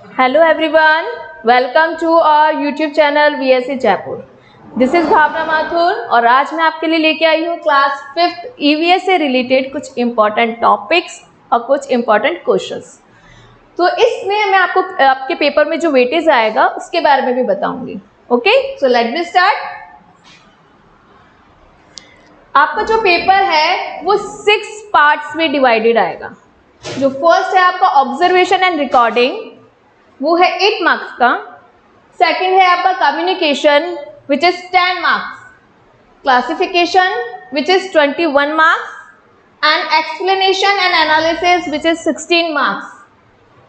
Hello everyone, welcome to our YouTube channel VSC Jaipur. This is Bhavna Mathur और आज मैं आपके लिए लेके आई हूँ क्लास 5th EVS से रिलेटेड कुछ इम्पॉर्टेंट टॉपिक्स और कुछ इम्पॉर्टेंट क्वेश्चंस। तो इसमें मैं आपको आपके पेपर में जो वेटेज आएगा उसके बारे में भी बताऊंगी। Okay, so let me start. आपका जो पेपर है वो 6 पार्ट्स में डिवाइडेड आएगा। जो फर्स्ट है आपका ऑब्जर्वेशन एंड रिकॉर्डिंग, वो है 8 मार्क्स का। सेकंड है आपका communication which is 10 marks, classification which is 21 marks and explanation and analysis which is 16 marks.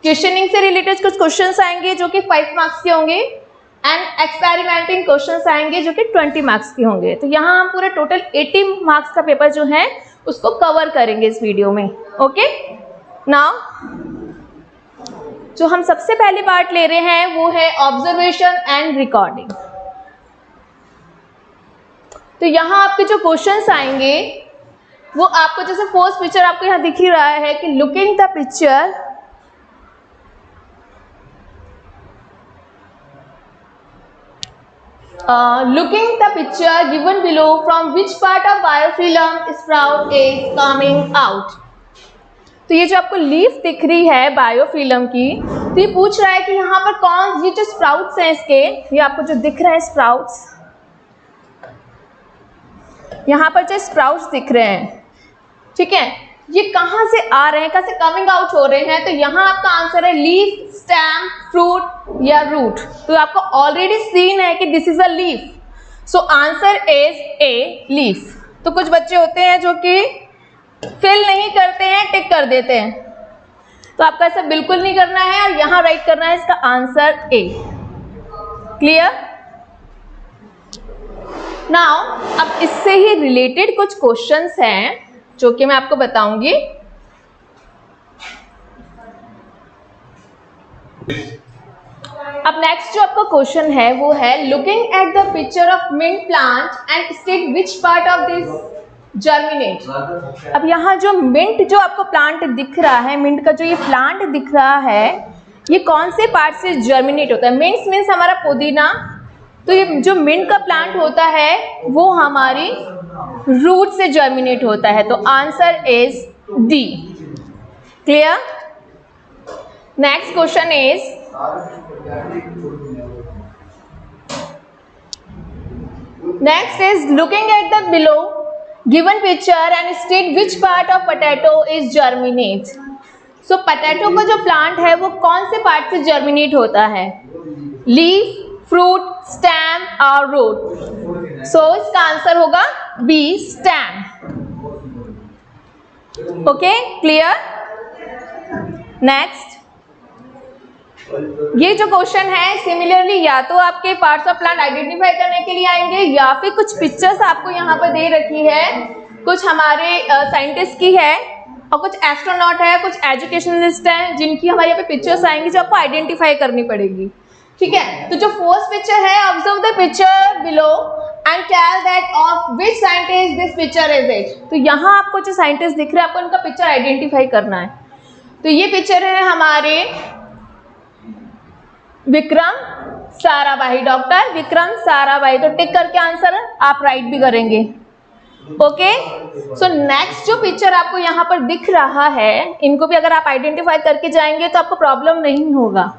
Questioning से रिलेटेड कुछ क्वेश्चंस आएंगे जो कि 5 मार्क्स के होंगे एंड एक्सपेरिमेंटिंग क्वेश्चंस आएंगे जो कि 20 मार्क्स के होंगे। तो यहाँ हम पूरा टोटल 80 मार्क्स का पेपर जो है उसको कवर करेंगे इस वीडियो में। ओके, नाउ जो हम सबसे पहले पार्ट ले रहे हैं वो है ऑब्जर्वेशन एंड रिकॉर्डिंग। तो यहाँ आपके जो क्वेश्चंस आएंगे वो आपको, जैसे फर्स्ट पिक्चर आपको यहाँ दिख ही रहा है कि looking the picture, looking the picture given below, from which part of biofilm sprout is coming out। तो ये जो आपको लीफ दिख रही है बायोफिल्म की, तो ये पूछ रहा है कि यहाँ पर कौन, ये जो स्प्राउट्स हैं इसके, ये आपको जो दिख रहा है स्प्राउट्स, यहाँ पर जो स्प्राउट्स दिख रहे हैं, ठीक है, ये कहाँ से आ रहे हैं, कहाँ से कमिंग आउट हो रहे हैं। तो यहाँ आपका आंसर है लीफ, स्टेम, फ्रूट या रूट। तो आपको ऑलरेडी सीन है कि this is a leaf, so answer is a leaf. तो कुछ बच्चे होते हैं जो कि फिल नहीं करते हैं, टिक कर देते हैं, तो आपका ऐसा बिल्कुल नहीं करना है और यहाँ राइट करना है इसका आंसर ए। क्लियर? नाउ अब इससे ही रिलेटेड कुछ क्वेश्चंस हैं जो कि मैं आपको बताऊंगी। अब नेक्स्ट जो आपका क्वेश्चन है वो है looking at the picture of mint plant and state which part of this germinate. अब यहाँ जो मिंट जो आपको प्लांट दिख रहा है, मिंट का जो ये प्लांट दिख रहा है, ये कौन से पार्ट से जर्मिनेट होता है। मिंट्स मीन्स हमारा पुदीना। तो ये जो मिंट का प्लांट होता है वो हमारी रूट से जर्मिनेट होता है। तो answer is D. Clear? Next question is looking at the below given picture and state which part of potato is germinate. So potato का जो प्लांट है वो कौन से पार्ट से जर्मिनेट होता है, लीफ, फ्रूट, स्टेम और रूट। सो इसका आंसर होगा B, stem. Okay, clear? Next, ये जो क्वेश्चन है सिमिलरली या तो आपके पार्ट्स ऑफ प्लांट आइडेंटिफाई करने के लिए आएंगे या फिर कुछ पिक्चर्स आपको यहाँ पर दे रखी है, कुछ हमारे साइंटिस्ट की है और कुछ एस्ट्रोनॉट है, कुछ एजुकेशनलिस्ट हैं जिनकी हमारे यहाँ पे पिक्चर्स आएंगी जो आपको आइडेंटिफाई करनी पड़ेगी। ठीक है, तो जो फर्स्ट पिक्चर है, observe the picture below and tell that of which scientist this picture is it. तो यहाँ आपको जो साइंटिस्ट दिख रहे हैं आपको उनका पिक्चर आइडेंटिफाई करना है। तो ये पिक्चर है हमारे विक्रम साराभाई, डॉक्टर विक्रम साराभाई। तो टिक करके आंसर आप राइट भी करेंगे। ओके, सो नेक्स्ट जो पिक्चर आपको यहाँ पर दिख रहा है, इनको भी अगर आप आइडेंटिफाई करके जाएंगे तो आपको प्रॉब्लम नहीं होगा।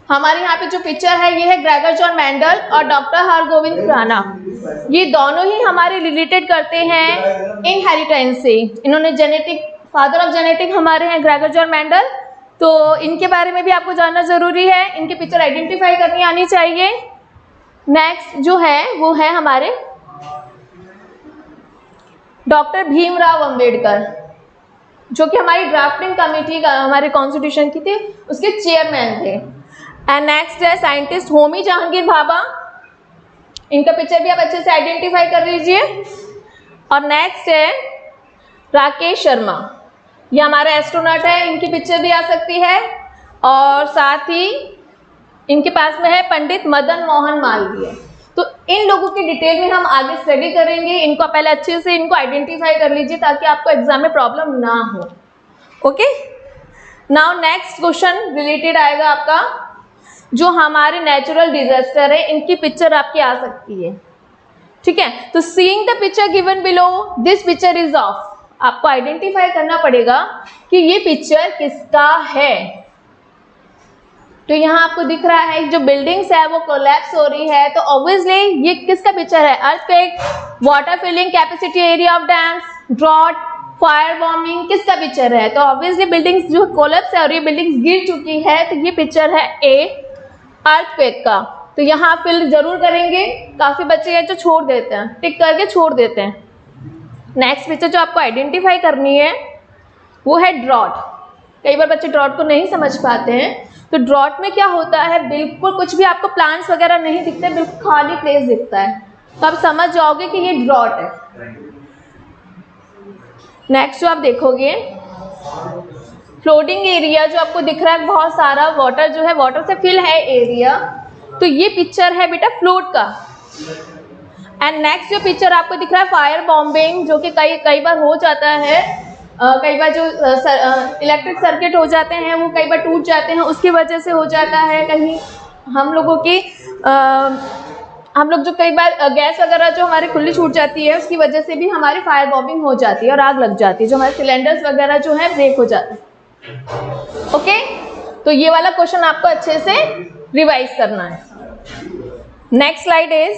हमारे यहाँ पे जो पिक्चर है ये है ग्रेगर जॉन मेंडल और डॉक्टर हरगोविंद खुराना। ये दोनों ही हमारे रिलेटेड करते हैं इनहेरिटेंस से। इन्होंने जेनेटिक, फादर ऑफ जेनेटिक हमारे हैं ग्रेगर जॉन मेंडल, तो इनके बारे में भी आपको जानना जरूरी है, इनके पिक्चर आइडेंटिफाई करनी आनी चाहिए। नेक्स्ट जो है वो है हमारे डॉक्टर भीमराव अंबेडकर, जो कि हमारी ड्राफ्टिंग कमेटी का, हमारे कॉन्स्टिट्यूशन की थी, उसके चेयरमैन थे। एंड नेक्स्ट है साइंटिस्ट होमी जहांगीर भाभा, इनका पिक्चर भी आप अच्छे से आइडेंटिफाई कर लीजिए। और नेक्स्ट है राकेश शर्मा, ये हमारा एस्ट्रोनॉट है, इनकी पिक्चर भी आ सकती है। और साथ ही इनके पास में है पंडित मदन मोहन मालवीय। तो इन लोगों की डिटेल में हम आगे स्टडी करेंगे, इनको पहले अच्छे से इनको आइडेंटिफाई कर लीजिए ताकि आपको एग्जाम में प्रॉब्लम ना हो। Okay, now next question related आएगा आपका जो हमारे नेचुरल डिजास्टर है इनकी पिक्चर आपकी आ सकती है। ठीक है, तो seeing the picture given below, this picture is of, आपको आइडेंटिफाई करना पड़ेगा कि ये पिक्चर किसका है। तो यहाँ आपको दिख रहा है जो बिल्डिंग्स है वो कोलैप्स हो रही है, तो ऑब्वियसली ये किसका पिक्चर है? Earthquake, water filling capacity area of dams, drought, fire warming, किसका पिक्चर है? तो ऑब्वियसली बिल्डिंग्स जो कोलैप्स है और ये बिल्डिंग्स गिर चुकी है, तो ये पिक्चर है ए, अर्थक्वेक का। तो यहाँ फिल जरूर करेंगे, काफी बच्चे हैं जो छोड़ देते हैं, टिक करके छोड़ देते हैं। नेक्स्ट पिक्चर जो आपको आइडेंटिफाई करनी है वो है ड्रॉट। कई बार बच्चे ड्रॉट को नहीं समझ पाते हैं। तो ड्रॉट में क्या होता है, बिल्कुल कुछ भी आपको प्लांट्स वगैरह नहीं दिखते, बिल्कुल खाली प्लेस दिखता है, तो आप समझ जाओगे कि ये ड्रॉट है। नेक्स्ट जो आप देखोगे फ्लोटिंग एरिया, जो आपको दिख रहा है बहुत सारा वाटर जो है, वाटर से फिल है एरिया, तो ये पिक्चर है बेटा फ्लोट का। एंड नेक्स्ट जो पिक्चर आपको दिख रहा है फायर बॉम्बिंग, जो कि कई बार हो जाता है, कई बार जो इलेक्ट्रिक सर्किट हो जाते हैं वो कई बार टूट जाते हैं, उसकी वजह से हो जाता है। कहीं हम लोगों की हम लोग जो कई बार गैस वगैरह जो हमारी खुली छूट जाती है उसकी वजह से भी हमारी फायर बॉम्बिंग हो जाती है और आग लग जाती है, जो हमारे सिलेंडर्स वगैरह जो है ब्रेक हो जाते हैं। ओके, तो ये वाला क्वेश्चन आपको अच्छे से रिवाइज करना है। Next slide is,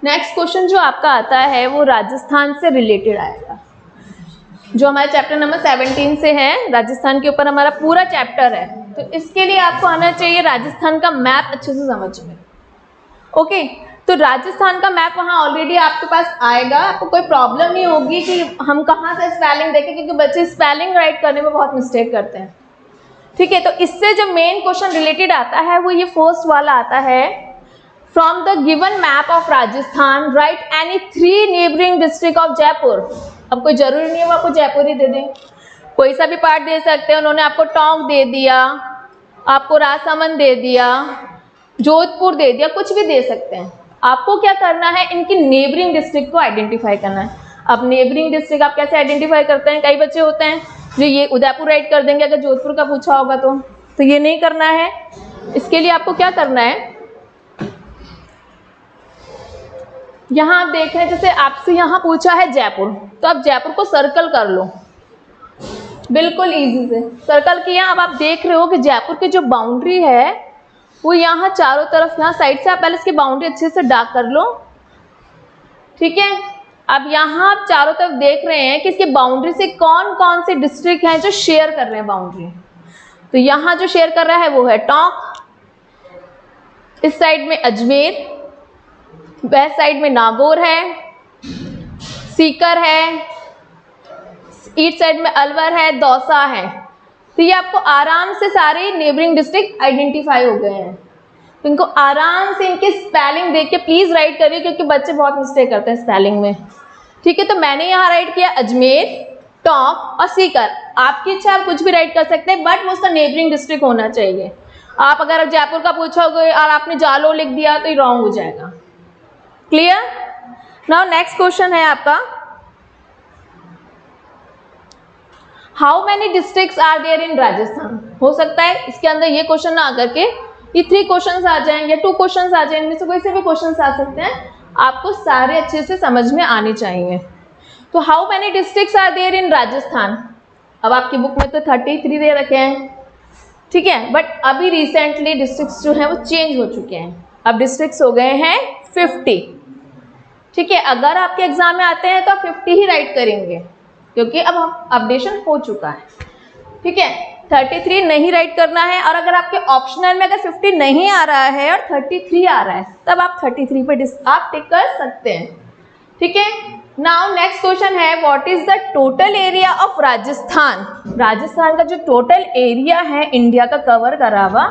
next question जो आपका आता है वो राजस्थान से रिलेटेड आएगा, जो हमारे चैप्टर नंबर 17 से है। राजस्थान के ऊपर हमारा पूरा चैप्टर है, तो इसके लिए आपको आना चाहिए राजस्थान का मैप अच्छे से समझ में। ओके, तो राजस्थान का मैप वहाँ ऑलरेडी आपके पास आएगा, आपको कोई प्रॉब्लम नहीं होगी कि हम कहाँ से स्पेलिंग देखें, क्योंकि बच्चे स्पेलिंग राइट करने में बहुत मिस्टेक करते हैं। ठीक है, तो इससे जो मेन क्वेश्चन रिलेटेड आता है वो ये फर्स्ट वाला आता है, from the given map of Rajasthan right any 3 neighbouring district of Jaipur. अब कोई जरूरी नहीं है वो आपको जयपुर ही दे दें, कोई सा भी पार्ट दे सकते हैं। उन्होंने आपको टोंक दे दिया, आपको राजसमंद दे दिया, जोधपुर दे दिया, कुछ भी दे सकते हैं। आपको क्या करना है, इनकी नेबरिंग डिस्ट्रिक्ट को आइडेंटिफाई करना है। अब नेबरिंग डिस्ट्रिक्ट आप कैसे आइडेंटिफाई करते हैं? कई बच्चे होते हैं जो ये उदयपुर राइट कर देंगे अगर जोधपुर का पूछा होगा तो ये नहीं करना है। इसके लिए आपको क्या करना है, यहाँ आप देख रहे हैं जैसे आपसे यहाँ पूछा है जयपुर, तो आप जयपुर को सर्कल कर लो, बिल्कुल इजी से सर्कल किया। अब आप देख रहे हो कि जयपुर की जो बाउंड्री है वो यहाँ चारों तरफ, यहाँ साइड से आप पहले इसकी बाउंड्री अच्छे से डार्क कर लो। ठीक है, अब यहाँ आप चारों तरफ देख रहे हैं कि इसकी बाउंड्री से कौन कौन से डिस्ट्रिक्ट हैं जो शेयर कर रहे हैं बाउंड्री। तो यहाँ जो शेयर कर रहा है वो है टोंक, इस साइड में अजमेर, वेस्ट साइड में नागौर है, सीकर है, ईस्ट साइड में अलवर है, दौसा है। तो ये आपको आराम से सारे नेबरिंग डिस्ट्रिक्ट आइडेंटिफाई हो गए हैं। तो इनको आराम से इनकी स्पेलिंग देख के प्लीज राइट करिए, क्योंकि बच्चे बहुत मिस्टेक करते हैं स्पेलिंग में। ठीक है, तो मैंने यहाँ राइट किया अजमेर, टोंक और सीकर। आपकी इच्छा आप कुछ भी राइट कर सकते हैं, बट वो उसका नेबरिंग डिस्ट्रिक्ट होना चाहिए। आप अगर जयपुर का पूछोगे और आपने जालोर लिख दिया तो ये रॉन्ग हो जाएगा। क्लियर? नाउ नेक्स्ट क्वेश्चन है आपका, how many districts are there in Rajasthan. हो सकता है इसके अंदर ये क्वेश्चन ना आकर के ये 3 क्वेश्चंस आ जाएं या 2 क्वेश्चंस आ जाएं, इनमें से कोई से भी क्वेश्चंस आ सकते हैं, आपको सारे अच्छे से समझ में आने चाहिए। तो how many districts are there in Rajasthan. अब आपकी बुक में तो 33 दे रखे हैं, ठीक है, बट अभी रिसेंटली डिस्ट्रिक्ट्स जो हैं वो चेंज हो चुके हैं, अब डिस्ट्रिक्ट्स हो गए हैं 50। ठीक है, अगर आपके एग्जाम में आते हैं तो आप 50 ही राइट करेंगे, क्योंकि अब हम अपडेशन हो चुका है। ठीक है, 33 नहीं राइट करना है, और अगर आपके ऑप्शनल में अगर 50 नहीं आ रहा है और 33 आ रहा है तब आप 33 पे आप टिक कर सकते हैं। ठीक है, नाउ नेक्स्ट क्वेश्चन है, what is the total area of Rajasthan. Rajasthan का जो टोटल एरिया है इंडिया का कवर करा हुआ,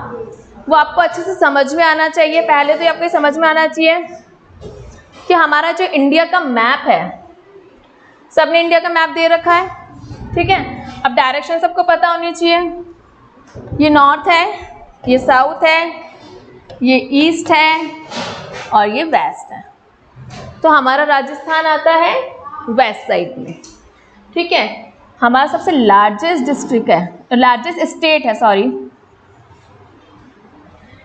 वो आपको अच्छे से समझ में आना चाहिए। पहले तो आपको समझ में आना चाहिए कि हमारा जो इंडिया का मैप है, सबने इंडिया का मैप दे रखा है। ठीक है, अब डायरेक्शन सबको पता होनी चाहिए, ये नॉर्थ है, ये साउथ है, ये ईस्ट है और ये वेस्ट है। तो हमारा राजस्थान आता है वेस्ट साइड में। ठीक है, हमारा सबसे लार्जेस्ट डिस्ट्रिक्ट है, लार्जेस्ट स्टेट है, सॉरी,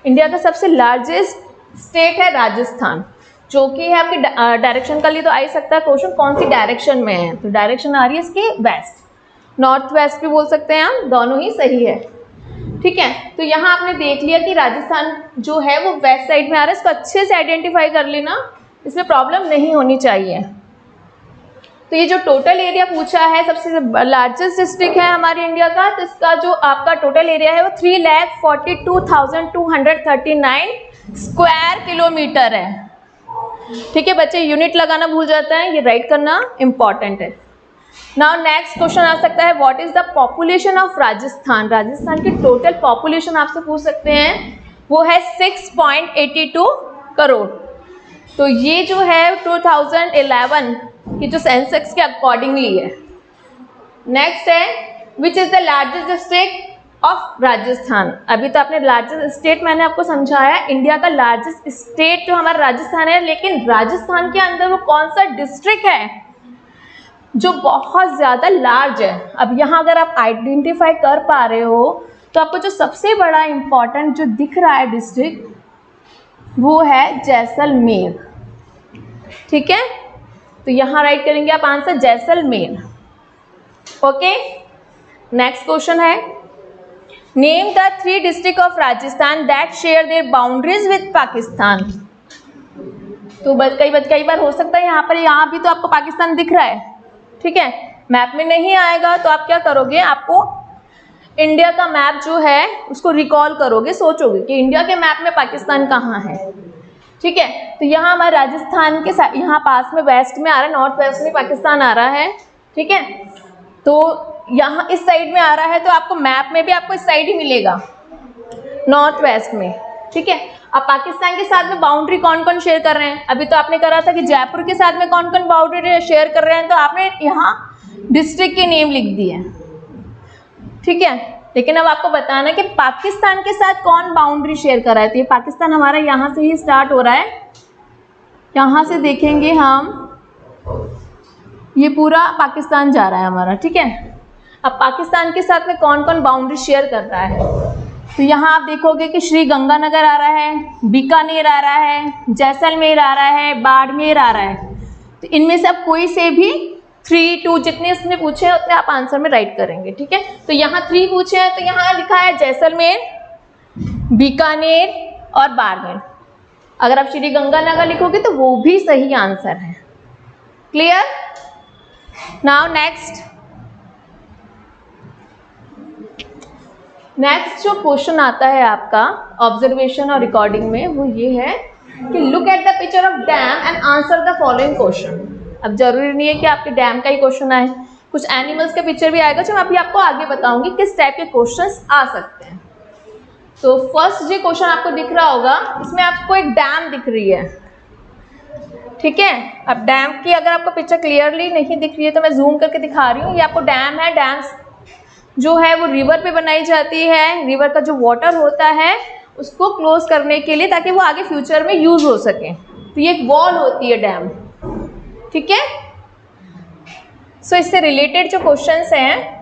इंडिया का सबसे लार्जेस्ट स्टेट है राजस्थान, जो कि है आपकी डायरेक्शन का लिए तो आ ही सकता है क्वेश्चन, कौन सी डायरेक्शन में है, तो डायरेक्शन आ रही है इसकी वेस्ट, नॉर्थ वेस्ट भी बोल सकते हैं हम, दोनों ही सही है। ठीक है, तो यहाँ आपने देख लिया कि राजस्थान जो है वो वेस्ट साइड में आ रहा है, इसको अच्छे से आइडेंटिफाई कर लेना, इसमें प्रॉब्लम नहीं होनी चाहिए। तो ये जो टोटल एरिया पूछा है, सबसे लार्जेस्ट डिस्ट्रिक्ट है हमारे इंडिया का, तो इसका जो आपका टोटल एरिया है वो 3,42,239 स्क्वायर किलोमीटर है। ठीक है बच्चे, यूनिट लगाना भूल जाता है, ये राइट करना इंपॉर्टेंट है। नाउ नेक्स्ट क्वेश्चन आ सकता है, what is the population of Rajasthan. Rajasthan की टोटल पॉपुलेशन आपसे पूछ सकते हैं, वो है 6.82 करोड़। तो ये जो है 2011 की जो सेंसस के अकॉर्डिंगली है। नेक्स्ट है, which is the largest district of Rajasthan. अभी तो आपने लार्जेस्ट स्टेट मैंने आपको समझाया, इंडिया का लार्जेस्ट स्टेट जो हमारा राजस्थान है, लेकिन राजस्थान के अंदर वो कौन सा डिस्ट्रिक्ट है जो बहुत ज़्यादा लार्ज है। अब यहाँ अगर आप आइडेंटिफाई कर पा रहे हो तो आपको जो सबसे बड़ा इम्पॉर्टेंट जो दिख रहा है डिस्ट्रिक्ट, वो है जैसलमेर। ठीक है, तो यहाँ राइट करेंगे आप answer Jaisalmer. Okay, next question है, name the 3 district of Rajasthan that share their boundaries with Pakistan. तो कई बार हो सकता है यहाँ भी तो आपको पाकिस्तान दिख रहा है, ठीक है, मैप में नहीं आएगा तो आप क्या करोगे, आपको इंडिया का मैप जो है उसको रिकॉल करोगे, सोचोगे कि इंडिया के मैप में पाकिस्तान कहाँ है। ठीक है, तो यहाँ हमारे राजस्थान के यहाँ पास में वेस्ट में आ रहा है, नॉर्थ वेस्ट में पाकिस्तान आ रहा है। ठीक है, तो यहाँ इस साइड में आ रहा है, तो आपको मैप में भी आपको इस साइड ही मिलेगा, नॉर्थ वेस्ट में। ठीक है, अब पाकिस्तान के साथ में बाउंड्री कौन कौन शेयर कर रहे हैं, अभी तो आपने करा था कि जयपुर के साथ में कौन कौन बाउंड्री शेयर कर रहे हैं, तो आपने यहाँ डिस्ट्रिक्ट के नेम लिख दिए। ठीक है, लेकिन अब आपको बताना है कि पाकिस्तान के साथ कौन बाउंड्री शेयर कर रहा है। तो ये पाकिस्तान हमारा यहाँ से ही स्टार्ट हो रहा है, यहाँ से देखेंगे हम, ये पूरा पाकिस्तान जा रहा है हमारा। ठीक है, अब पाकिस्तान के साथ में कौन कौन बाउंड्री शेयर कर रहा है, तो यहाँ आप देखोगे कि श्री गंगानगर आ रहा है, बीकानेर आ रहा है, जैसलमेर आ रहा है, बाड़मेर आ रहा है। तो इनमें से अब कोई से भी 3, 2 जितने इसने पूछे हैं उतने आप आंसर में राइट करेंगे। ठीक है, तो यहाँ 3 पूछे हैं, तो यहाँ लिखा है जैसलमेर, बीकानेर और बाड़मेर। अगर आप श्री गंगानगर लिखोगे तो वो भी सही आंसर है। क्लियर? नाउ नेक्स्ट जो क्वेश्चन आता है आपका ऑब्जर्वेशन और रिकॉर्डिंग में, वो ये है कि look at the picture of dam and answer the following question. अब जरूरी नहीं है कि आपके डैम का ही क्वेश्चन आए, कुछ एनिमल्स का पिक्चर भी आएगा, जो मैं अभी आपको आगे बताऊंगी किस टाइप के क्वेश्चंस आ सकते हैं। तो फर्स्ट जो क्वेश्चन आपको दिख रहा होगा, इसमें आपको एक डैम दिख रही है। ठीक है, अब डैम की अगर आपको पिक्चर क्लियरली नहीं दिख रही है तो मैं जूम करके दिखा रही हूँ। ये आपको डैम है, डैम जो है वो रिवर पे बनाई जाती है, रिवर का जो वाटर होता है उसको क्लोज करने के लिए, ताकि वो आगे फ्यूचर में यूज हो सके। तो ये एक वॉल होती है डैम। ठीक है, सो इससे रिलेटेड जो क्वेश्चंस हैं,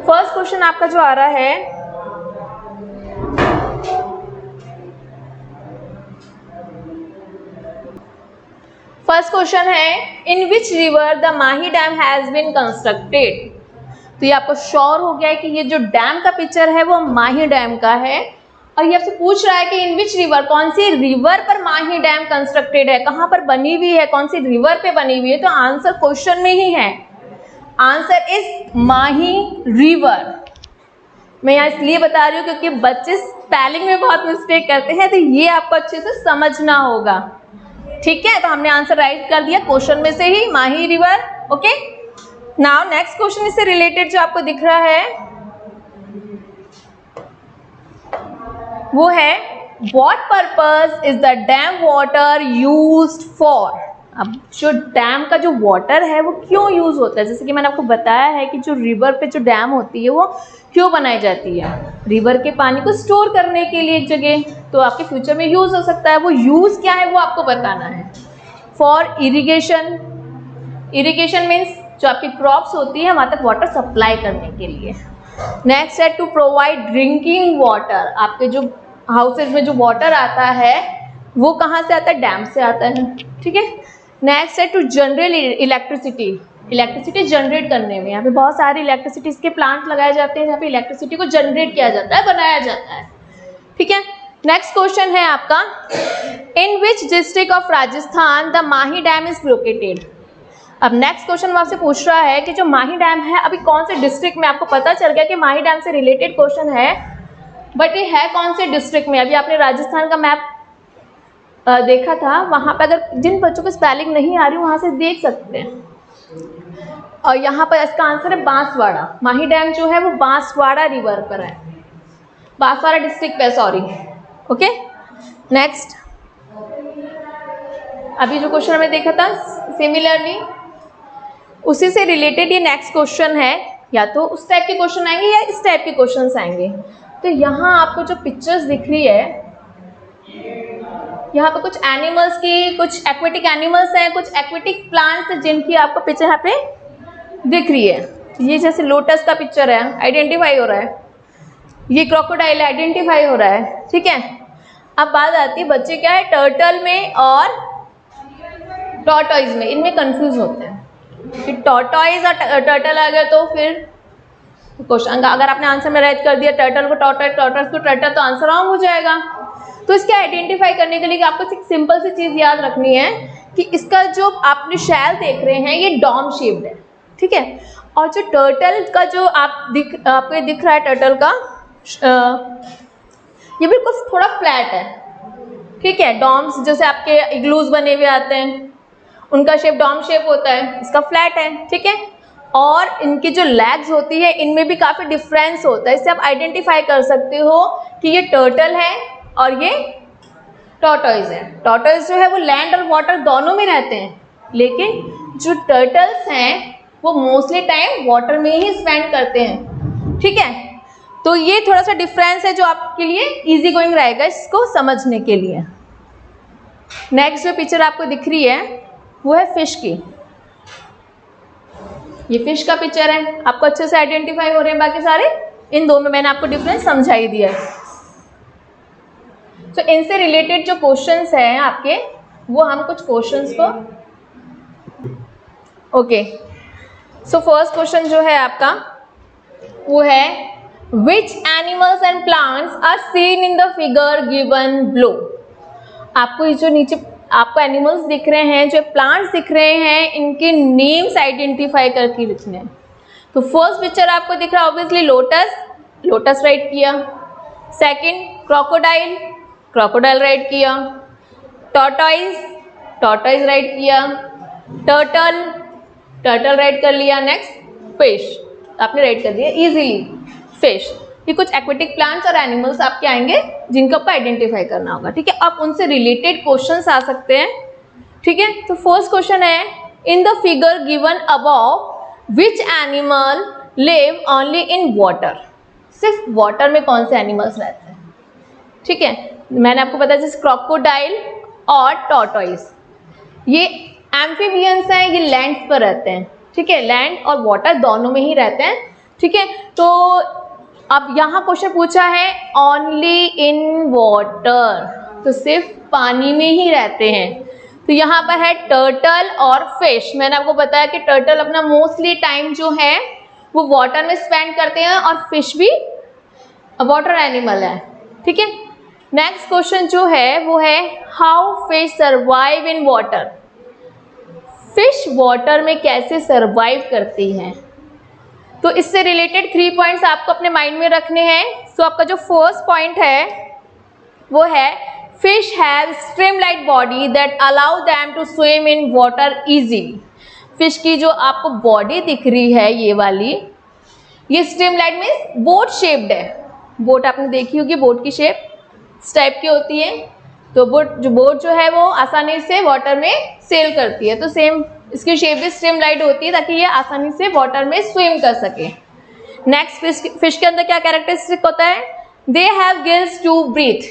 फर्स्ट क्वेश्चन आपका जो आ रहा है, फर्स्ट क्वेश्चन है, in which river the Mahi dam has been constructed. तो ये आपको श्योर हो गया है कि ये जो डैम का पिक्चर है वो माही डैम का है, और ये आपसे पूछ रहा है कि इन विच रिवर, कौन सी रिवर पर माही डैम कंस्ट्रक्टेड है, कहाँ पर बनी हुई है, कौन सी रिवर पे बनी हुई है। तो आंसर क्वेश्चन में ही है, आंसर इज माही रिवर। मैं यहाँ इसलिए बता रही हूँ क्योंकि बच्चे स्पेलिंग में बहुत मिस्टेक करते हैं, तो ये आपको अच्छे से समझना होगा। ठीक है, तो हमने आंसर राइट कर दिया क्वेश्चन में से ही, Mahi river. Okay, now next question इससे रिलेटेड जो आपको दिख रहा है वो है, what purpose is the dam water used for. अब जो डैम का जो वाटर है वो क्यों यूज होता है, जैसे कि मैंने आपको बताया है कि जो रिवर पे जो डैम होती है वो क्यों बनाई जाती है, रिवर के पानी को स्टोर करने के लिए एक जगह, तो आपके फ्यूचर में यूज हो सकता है। वो यूज क्या है वो आपको बताना है। फॉर इरिगेशन, इरिगेशन मीन्स जो आपकी क्रॉप्स होती है वहाँ तक वाटर सप्लाई करने के लिए। नेक्स्ट है टू प्रोवाइड ड्रिंकिंग वाटर। आपके जो हाउसेज में जो वाटर आता है वो कहाँ से आता है? डैम से आता है, ठीक है। नेक्स्ट है to generate electricity. Electricity generate करने में यहाँ पे बहुत सारे इलेक्ट्रिसिटीज के प्लांट लगाए जाते हैं जहाँ पे इलेक्ट्रिसिटी को जनरेट किया जाता है, बनाया जाता है, ठीक है। नेक्स्ट क्वेश्चन है आपका, in which district of Rajasthan the Mahi dam is located. अब नेक्स्ट क्वेश्चन वो आपसे पूछ रहा है कि जो माही डैम है अभी कौन से डिस्ट्रिक्ट में, आपको पता चल गया कि माही डैम से रिलेटेड क्वेश्चन है, बट ये है कौन से डिस्ट्रिक्ट में। अभी आपने राजस्थान का मैप देखा था, वहाँ पे अगर जिन बच्चों को स्पेलिंग नहीं आ रही वहाँ से देख सकते हैं। और यहाँ पर इसका आंसर है बांसवाड़ा। माही डैम जो है वो बांसवाड़ा रिवर पर है, बांसवाड़ा डिस्ट्रिक्ट पे, सॉरी, ओके। नेक्स्ट, अभी जो क्वेश्चन हमें देखा था सिमिलरली उसी से रिलेटेड ये नेक्स्ट क्वेश्चन है, या तो उस टाइप के क्वेश्चन आएंगे या इस टाइप के क्वेश्चंस आएंगे। तो यहाँ आपको जो पिक्चर्स दिख रही है, यहाँ पे कुछ एनिमल्स की, कुछ एक्वेटिक एनिमल्स हैं, कुछ एक्वेटिक प्लांट्स हैं जिनकी आपको पिक्चर यहाँ पे दिख रही है। ये जैसे लोटस का पिक्चर है, आइडेंटिफाई हो रहा है, ये क्रोकोडाइल आइडेंटिफाई हो रहा है, ठीक है। अब बात आती है बच्चे क्या है टर्टल में और टॉर्टॉइज में, इनमें कंफ्यूज होते हैं कि टॉर्टॉइज और टर्टल आ गया तो फिर क्वेश्चन, अगर आपने आंसर में राइट कर दिया टर्टल को टॉर्टॉइज, टॉर्टॉइज को टर्टल, तो आंसर रॉन्ग हो जाएगा। तो इसके आइडेंटिफाई करने के लिए आपको एक सिंपल सी चीज़ याद रखनी है कि इसका जो आपने शैल देख रहे हैं ये डॉम शेप्ड है, ठीक है। और जो टर्टल का जो आपको दिख रहा है टर्टल का, ये बिल्कुल थोड़ा फ्लैट है, ठीक है। डॉम्स जैसे आपके इग्लूज बने हुए आते हैं उनका शेप डॉम शेप होता है, इसका फ्लैट है, ठीक है। और इनकी जो लेग्स होती है इनमें भी काफ़ी डिफरेंस होता है, इससे आप आइडेंटिफाई कर सकते हो कि ये टर्टल है और ये टॉर्टॉइज है। टॉर्टॉइज जो है वो लैंड और वाटर दोनों में रहते हैं, लेकिन जो टर्टल्स हैं वो मोस्टली टाइम वाटर में ही स्पेंड करते हैं, ठीक है। तो ये थोड़ा सा डिफरेंस है जो आपके लिए इजी गोइंग रहेगा इसको समझने के लिए। नेक्स्ट जो पिक्चर आपको दिख रही है वो है फिश की। ये फिश का पिक्चर है, आपको अच्छे से आइडेंटिफाई हो रहे हैं बाकी सारे, इन दो में मैंने आपको डिफरेंस समझा ही दिया है। तो इनसे रिलेटेड जो क्वेश्चंस हैं आपके, वो हम कुछ क्वेश्चंस को, ओके। सो फर्स्ट क्वेश्चन जो है आपका वो है which animals and plants are seen in the figure given below. आपको ये जो नीचे आपको एनिमल्स दिख रहे हैं, जो प्लांट्स दिख रहे हैं, इनके नेम्स आइडेंटिफाई करके लिखने हैं। तो फर्स्ट पिक्चर आपको दिख रहा है ऑब्वियसली लोटस, लोटस राइट किया। सेकंड क्रोकोडाइल, क्रोकोडाइल राइट किया। टॉर्टॉइज, टॉर्टॉइज राइट किया। टर्टल, टर्टल राइट कर लिया। नेक्स्ट फिश, आपने राइट कर दिया इजीली, फिश। ये कुछ एक्वेटिक प्लांट्स और एनिमल्स आपके आएंगे जिनको आपको आइडेंटिफाई करना होगा, ठीक है। अब उनसे रिलेटेड क्वेश्चंस आ सकते हैं, ठीक है। तो फर्स्ट क्वेश्चन है इन the figure given above which animal live only in water. सिर्फ वाटर में कौन से एनिमल्स रहते हैं, ठीक है। मैंने आपको बताया जैसे क्रोकोडाइल और टॉर्टॉइज, ये एम्फीबियंस हैं, ये लैंड पर रहते हैं, ठीक है। लैंड और वाटर दोनों में ही रहते हैं, ठीक है। तो अब यहाँ क्वेश्चन पूछा है ओनली इन वाटर, तो सिर्फ पानी में ही रहते हैं। तो यहाँ पर है टर्टल और फिश। मैंने आपको बताया कि टर्टल अपना मोस्टली टाइम जो है वो वाटर में स्पेंड करते हैं और फिश भी वाटर एनिमल है, ठीक है। नेक्स्ट क्वेश्चन जो है वो है how fish survive in water. Fish water में कैसे सर्वाइव करती हैं। तो इससे रिलेटेड 3 पॉइंट्स आपको अपने माइंड में रखने हैं। सो आपका जो फर्स्ट पॉइंट है वो है fish have streamlined body that allow them to swim in water easily. Fish की जो आपको बॉडी दिख रही है ये वाली, ये स्ट्रीमलाइट मीन्स बोट शेप्ड है। बोट आपने देखी होगी, बोट की शेप इस टाइप की होती है। तो बोट जो है वो आसानी से वाटर में सेल करती है, तो सेम इसकी शेप भी स्ट्रीमलाइट होती है ताकि ये आसानी से वाटर में स्विम कर सके। नेक्स्ट फिश के अंदर क्या कैरेक्टरिस्टिक होता है, they have gills to breathe.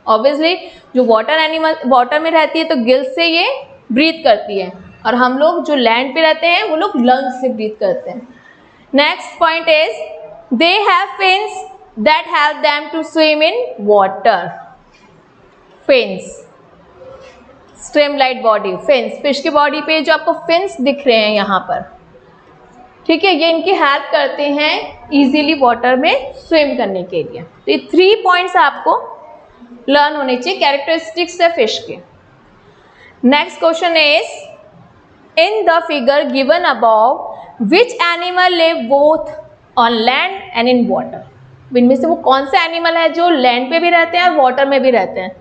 Obviously जो वाटर एनिमल वाटर में रहती है तो गिल्स से ये ब्रीथ करती है, और हम लोग जो लैंड पे रहते हैं वो लोग लंग्स से ब्रीथ करते हैं। Next point is they have fins that help them to swim in water. Fins, streamlined body, fins, fish की बॉडी पे जो आपको फिन्स दिख रहे हैं यहाँ पर, ठीक है, ये इनकी हेल्प करते हैं इजीली वाटर में स्विम करने के लिए। तो ये 3 पॉइंट्स आपको लर्न होने चाहिए कैरेक्टरिस्टिक्स है फिश के। Next question is in the figure given above which animal live both on land and in water. इनमें से वो कौन सा एनिमल है जो लैंड पे भी रहते हैं और वाटर में भी रहते हैं।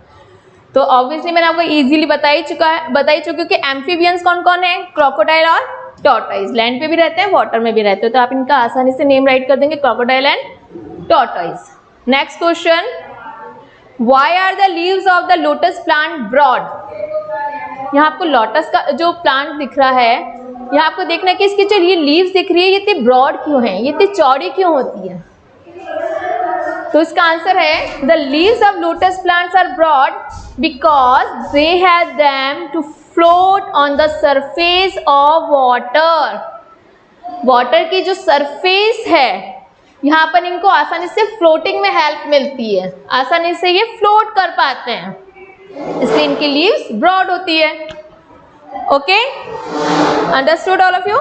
तो ऑब्वियसली मैंने आपको इजीली बताई चुकी कि एम्फीबियंस कौन कौन है, क्रोकोडाइल और टॉर्टोइज। लैंड पे भी रहते हैं, वाटर में भी रहते हैं, तो आप इनका आसानी से नेम राइट कर देंगे, crocodile and tortoise. Next question, why are the leaves of the lotus plant broad. यहाँ आपको लोटस का जो प्लांट दिख रहा है, यहाँ आपको देखना है कि इसकी जो ये लीव्स दिख रही है ये इतनी ब्रॉड क्यों है, ये इतनी चौड़ी क्यों होती है। तो इसका आंसर है the leaves of lotus plants are broad because they have them to float on the surface of water. Water की जो सरफेस है यहाँ पर इनको आसानी से फ्लोटिंग में हेल्प मिलती है, आसानी से ये फ्लोट कर पाते हैं, इसलिए इनकी लीव्स ब्रॉड होती है। Okay, understood all of you.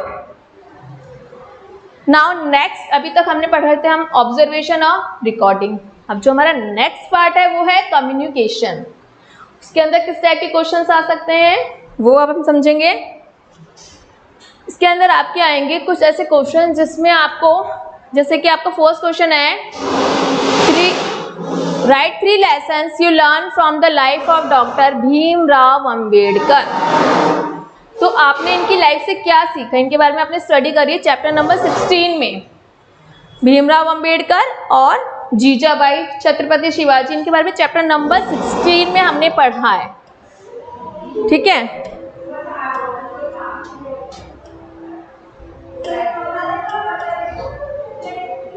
Now next, अभी तक हमने पढ़ रहे थे हम ऑब्जर्वेशन और रिकॉर्डिंग। अब जो हमारा नेक्स्ट पार्ट है वो है कम्युनिकेशन। उसके अंदर किस टाइप के क्वेश्चंस आ सकते हैं वो अब हम समझेंगे। इसके अंदर आपके आएंगे कुछ ऐसे क्वेश्चन जिसमें आपको, जैसे कि आपका फर्स्ट क्वेश्चन है right 3 lessons you learn from the life of doctor Bhimrao Ambedkar. तो आपने इनकी लाइफ से क्या सीखा, इनके बारे में आपने स्टडी करी है चैप्टर नंबर 16 में। भीमराव अंबेडकर और जीजाबाई छत्रपति शिवाजी, इनके बारे में चैप्टर नंबर 16 में हमने पढ़ा है, ठीक है।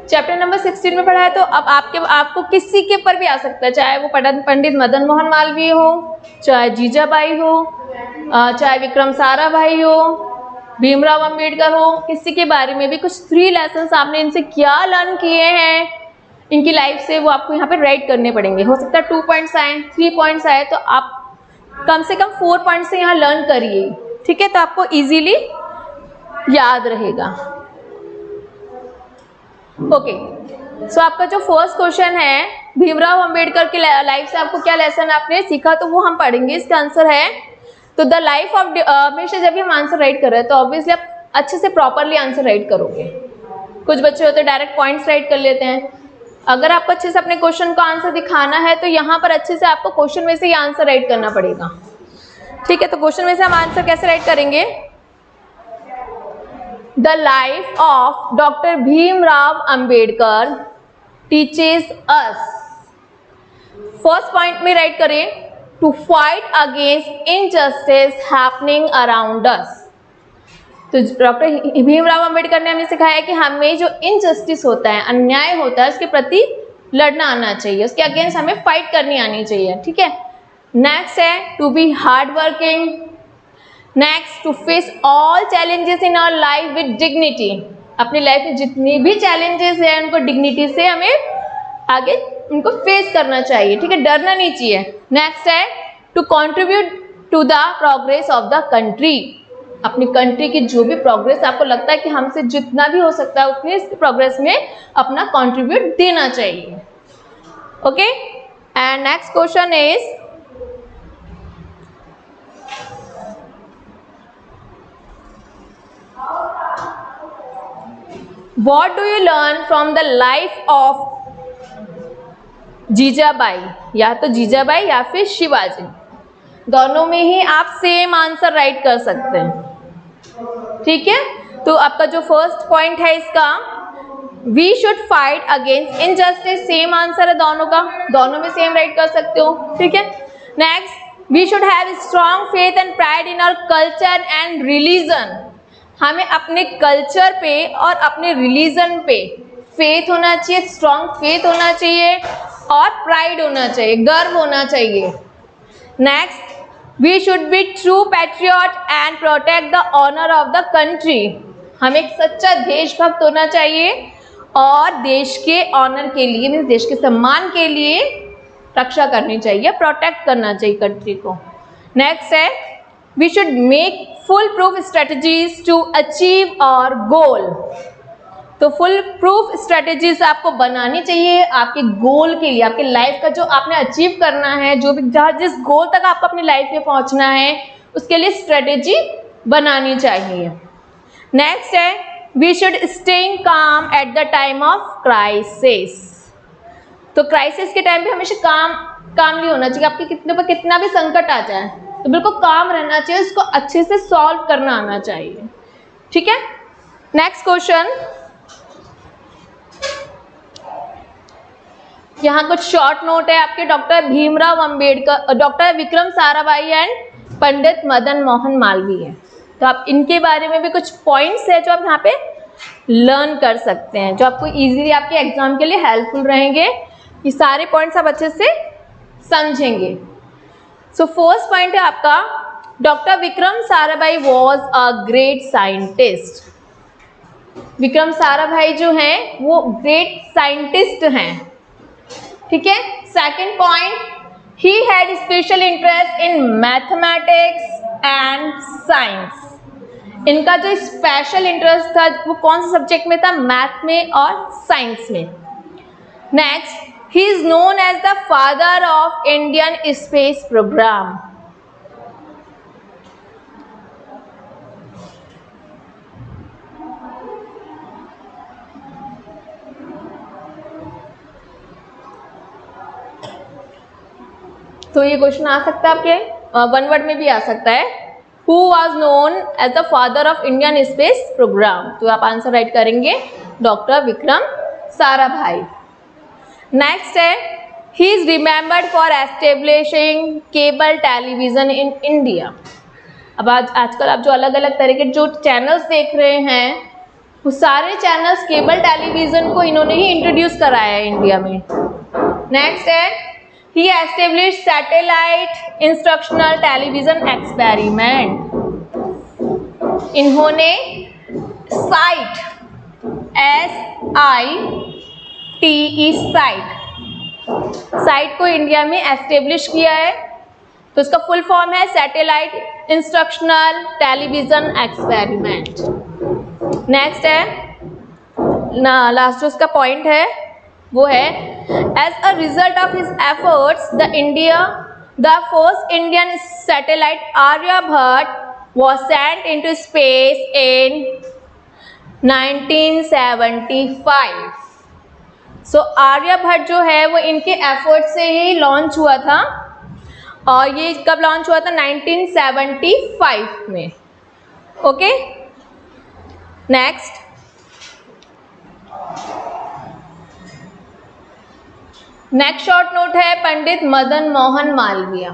चैप्टर नंबर 16 में पढ़ा है, तो अब आपको किसी के ऊपर भी आ सकता है, चाहे वो पंडित मदन मोहन मालवीय हो, चाहे जीजाबाई हो, चाहे विक्रम साराभाई हो, भीमराव अंबेडकर हो, किसी के बारे में भी कुछ 3 लेसन्स आपने इनसे क्या लर्न किए हैं इनकी लाइफ से, वो आपको यहाँ पे राइट करने पड़ेंगे। हो सकता है 2 पॉइंट्स आए, 3 पॉइंट्स आए, तो आप कम से कम 4 पॉइंट्स से यहाँ लर्न करिए, ठीक है, तो आपको इजीली याद रहेगा। ओके, सो आपका जो फर्स्ट क्वेश्चन है भीमराव अंबेडकर की लाइफ से आपको क्या लेसन आपने सीखा, तो वो हम पढ़ेंगे। इसका आंसर है, तो द लाइफ ऑफ, हमेशा जब भी हम आंसर राइट कर रहे हैं तो ऑब्वियसली आप अच्छे से प्रॉपरली आंसर राइट करोगे। कुछ बच्चे होते हैं डायरेक्ट पॉइंट्स राइट कर लेते हैं। अगर आपको अच्छे से अपने क्वेश्चन का आंसर दिखाना है तो यहाँ पर अच्छे से आपको क्वेश्चन में से ही आंसर राइट करना पड़ेगा, ठीक है। तो क्वेश्चन में से हम आंसर कैसे राइट करेंगे, the life of doctor Bhimrao Ambedkar teaches us. First point में राइट करें, to fight against injustice happening around us. तो डॉक्टर भीमराव अंबेडकर ने हमें सिखाया है कि हमें जो इनजस्टिस होता है, अन्याय होता है, उसके प्रति लड़ना आना चाहिए, उसके अगेंस्ट हमें फाइट करनी आनी चाहिए, ठीक है। नेक्स्ट है to be hard working. Next, to face all challenges in our life with dignity. अपनी लाइफ में जितनी भी चैलेंजेस हैं उनको डिग्निटी से हमें आगे उनको फेस करना चाहिए, ठीक है, डरना नहीं चाहिए। नेक्स्ट है to contribute to the progress of the country. अपनी कंट्री की जो भी प्रोग्रेस आपको लगता है कि हमसे जितना भी हो सकता है उतनी इस प्रोग्रेस में अपना कंट्रीब्यूट देना चाहिए, okay. And next question is, What do you learn from the life of Jijabai? या तो जीजाबाई या फिर शिवाजी, दोनों में ही आप सेम आंसर राइट कर सकते हैं, ठीक है। तो आपका जो फर्स्ट पॉइंट है इसका, we should fight against injustice, same answer है दोनों का, दोनों में सेम राइट कर सकते हो, ठीक है। Next, we should have strong faith and pride in our culture and religion. हमें अपने कल्चर पे और अपने रिलीजन पे फेथ होना चाहिए, स्ट्रॉन्ग फेथ होना चाहिए और प्राइड होना चाहिए, गर्व होना चाहिए। Next, we should be true patriot and protect the honour of the country. हमें एक सच्चा देशभक्त होना चाहिए और देश के ऑनर के लिए, मीन्स देश के सम्मान के लिए रक्षा करनी चाहिए, प्रोटेक्ट करना चाहिए कंट्री को। नेक्स्ट है we should make full proof strategies to achieve our goal. तो फुल प्रूफ स्ट्रेटजीज आपको बनानी चाहिए आपके गोल के लिए, आपके लाइफ का जो आपने अचीव करना है, जो भी जिस गोल तक आपको अपनी लाइफ में पहुंचना है उसके लिए स्ट्रेटेजी बनानी चाहिए। नेक्स्ट है वी शुड स्टेइंग काम at the time of crisis. तो क्राइसिस के टाइम पे हमेशा कामली होना चाहिए। आपके कितने पर कितना भी संकट आ जाए तो बिल्कुल काम रहना चाहिए, उसको अच्छे से सॉल्व करना आना चाहिए। ठीक है, नेक्स्ट क्वेश्चन, यहाँ कुछ शॉर्ट नोट है आपके doctor Bhimrao Ambedkar, doctor Vikram Sarabhai and Pandit Madan Mohan Malviya. तो आप इनके बारे में भी कुछ पॉइंट्स है जो आप यहाँ पे लर्न कर सकते हैं, जो आपको इजीली आपके एग्जाम के लिए हेल्पफुल रहेंगे। ये सारे पॉइंट्स आप अच्छे से समझेंगे। सो फर्स्ट पॉइंट है आपका, doctor Vikram Sarabhai was a great scientist. Vikram Sarabhai जो हैं वो ग्रेट साइंटिस्ट हैं। ठीक है, second point, he had special interest in mathematics and science. इनका जो स्पेशल इंटरेस्ट था वो कौन से सब्जेक्ट में था, मैथ में और साइंस में। Next, he is known as the father of Indian space programme. तो ये क्वेश्चन आ सकता है आपके वन वर्ड में भी आ सकता है, who was known as the father of Indian space programme. तो आप आंसर राइट करेंगे डॉक्टर विक्रम साराभाई। नेक्स्ट है, he is remembered for establishing cable television in India. अब आजकल आप जो अलग अलग तरह के जो चैनल्स देख रहे हैं वो सारे चैनल्स केबल टेलीविजन को इन्होंने ही इंट्रोड्यूस कराया है इंडिया में। नेक्स्ट है, he established satellite instructional television experiment। इन्होंने साइट साइट को इंडिया में एस्टेब्लिश किया है। तो इसका फुल फॉर्म है satellite instructional television experiment. Next है लास्ट जो इसका पॉइंट है वो है, as a result of his efforts, the first Indian satellite Aryabhat was sent into space in 1975। So Aryabhata जो है वो इनके एफर्ट से ही लॉन्च हुआ था, और ये कब लॉन्च हुआ था, 1975 में। Okay, next, next short note है पंडित मदन मोहन मालवीय।